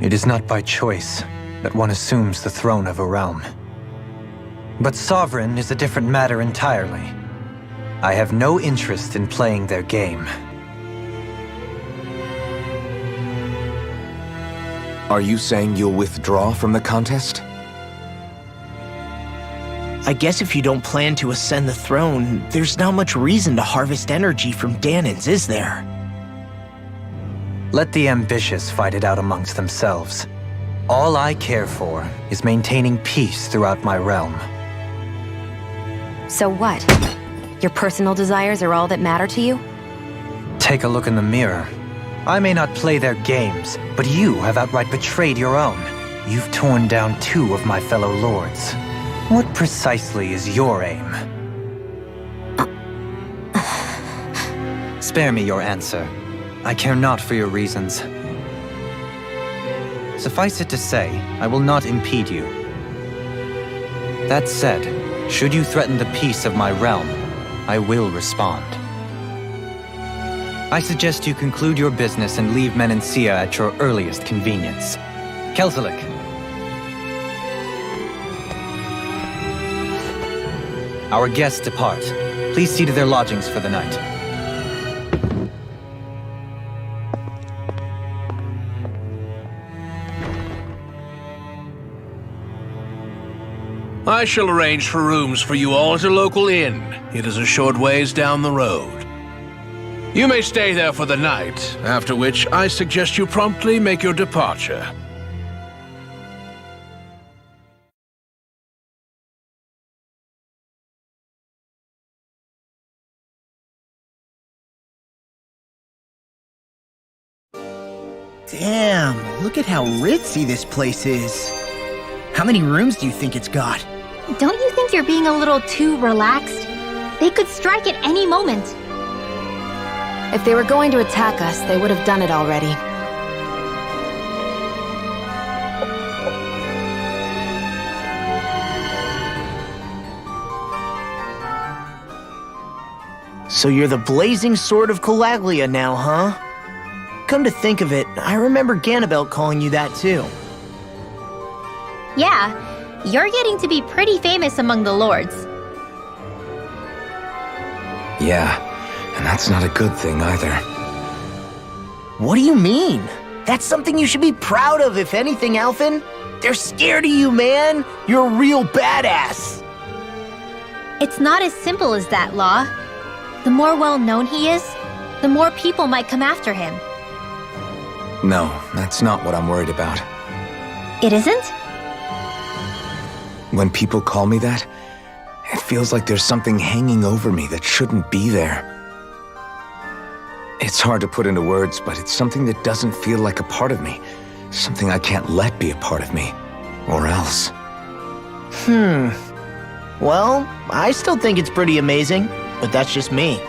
It is not by choice that one assumes the throne of a realm. But sovereign is a different matter entirely. I have no interest in playing their game. Are you saying you'll withdraw from the contest? I guess if you don't plan to ascend the throne, there's not much reason to harvest energy from Dahnans, is there? Let the ambitious fight it out amongst themselves. All I care for is maintaining peace throughout my realm. So what? Your personal desires are all that matter to you? Take a look in the mirror. I may not play their games, but you have outright betrayed your own. You've torn down 2 of my fellow lords. What precisely is your aim? Spare me your answer. I care not for your reasons. Suffice it to say, I will not impede you. That said, should you threaten the peace of my realm, I will respond. I suggest you conclude your business and leave Menancia at your earliest convenience. Kelzelik. Our guests depart. Please see to their lodgings for the night. I shall arrange for rooms for you all at a local inn. It is a short ways down the road. You may stay there for the night, after which I suggest you promptly make your departure. Damn, look at how ritzy this place is. How many rooms do you think it's got? Don't you think you're being a little too relaxed? They could strike at any moment. If they were going to attack us, they would have done it already. So you're the blazing sword of Calaglia now, huh? Come to think of it, I remember Ganabelt calling you that too. Yeah, you're getting to be pretty famous among the lords. Yeah, and that's not a good thing either. What do you mean? That's something you should be proud of, if anything, Alphen. They're scared of you, man. You're a real badass. It's not as simple as that, Law. The more well-known he is, the more people might come after him. No, that's not what I'm worried about. It isn't? When people call me that, it feels like there's something hanging over me that shouldn't be there. It's hard to put into words, but it's something that doesn't feel like a part of me. Something I can't let be a part of me. Or else. Well, I still think it's pretty amazing, but that's just me.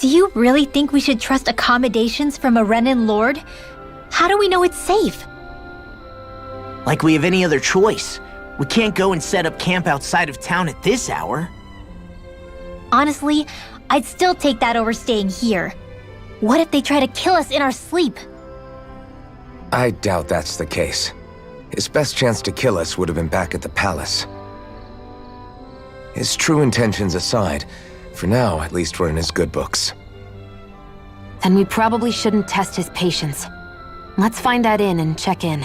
Do you really think we should trust accommodations from a Renan Lord? How do we know it's safe? Like we have any other choice. We can't go and set up camp outside of town at this hour. Honestly, I'd still take that over staying here. What if they try to kill us in our sleep? I doubt that's the case. His best chance to kill us would have been back at the palace. His true intentions aside, for now, at least we're in his good books. Then we probably shouldn't test his patience. Let's find that inn and check in.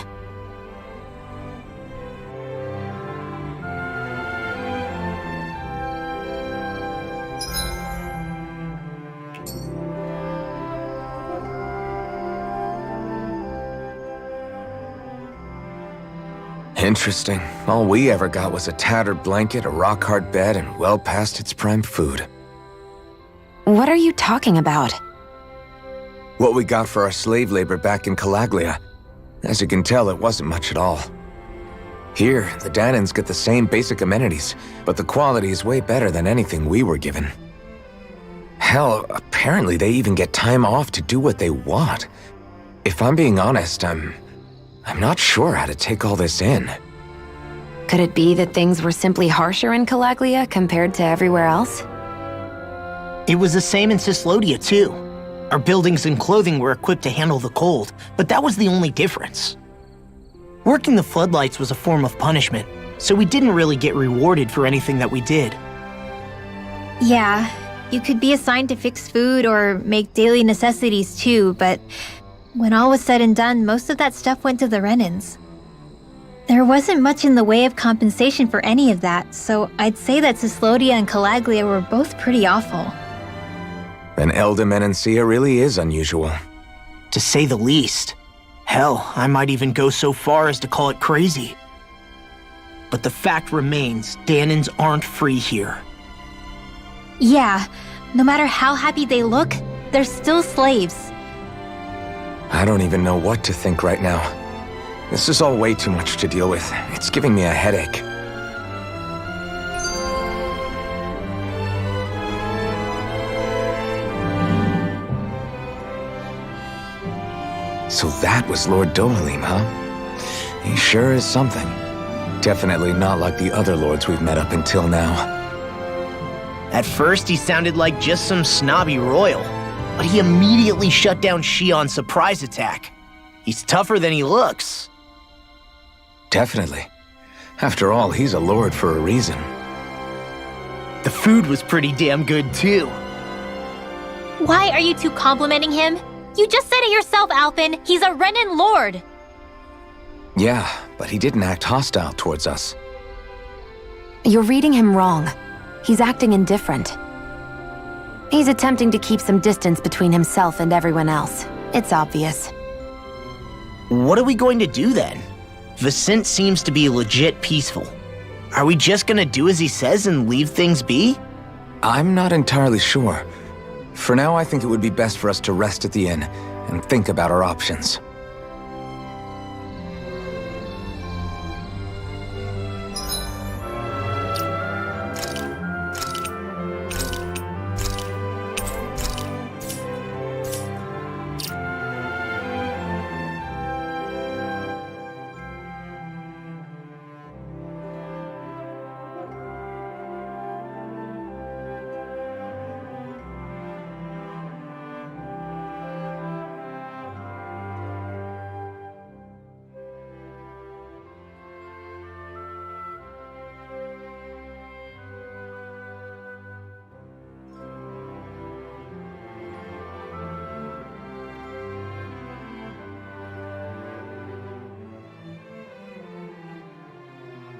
Interesting. All we ever got was a tattered blanket, a rock-hard bed, and well past its prime food. What are you talking about? What we got for our slave labor back in Calaglia. As you can tell, it wasn't much at all. Here, the Dahnans get the same basic amenities, but the quality is way better than anything we were given. Hell, apparently they even get time off to do what they want. If I'm being honest, I'm not sure how to take all this in. Could it be that things were simply harsher in Calaglia compared to everywhere else? It was the same in Cyslodia, too. Our buildings and clothing were equipped to handle the cold, but that was the only difference. Working the floodlights was a form of punishment, so we didn't really get rewarded for anything that we did. Yeah, you could be assigned to fix food or make daily necessities too, but when all was said and done, most of that stuff went to the Renans. There wasn't much in the way of compensation for any of that, so I'd say that Cyslodia and Calaglia were both pretty awful. Then Elde Menancia really is unusual. To say the least. Hell, I might even go so far as to call it crazy. But the fact remains, Dahnans aren't free here. Yeah, no matter how happy they look, they're still slaves. I don't even know what to think right now. This is all way too much to deal with. It's giving me a headache. So that was Lord Dohalim, huh? He sure is something. Definitely not like the other lords we've met up until now. At first, he sounded like just some snobby royal, but he immediately shut down Shion's surprise attack. He's tougher than he looks. Definitely. After all, he's a lord for a reason. The food was pretty damn good, too. Why are you two complimenting him? You just said it yourself, Alphen. He's a Renan Lord. Yeah, but he didn't act hostile towards us. You're reading him wrong. He's acting indifferent. He's attempting to keep some distance between himself and everyone else. It's obvious. What are we going to do then? Vicent seems to be legit peaceful. Are we just gonna do as he says and leave things be? I'm not entirely sure. For now, I think it would be best for us to rest at the inn and think about our options.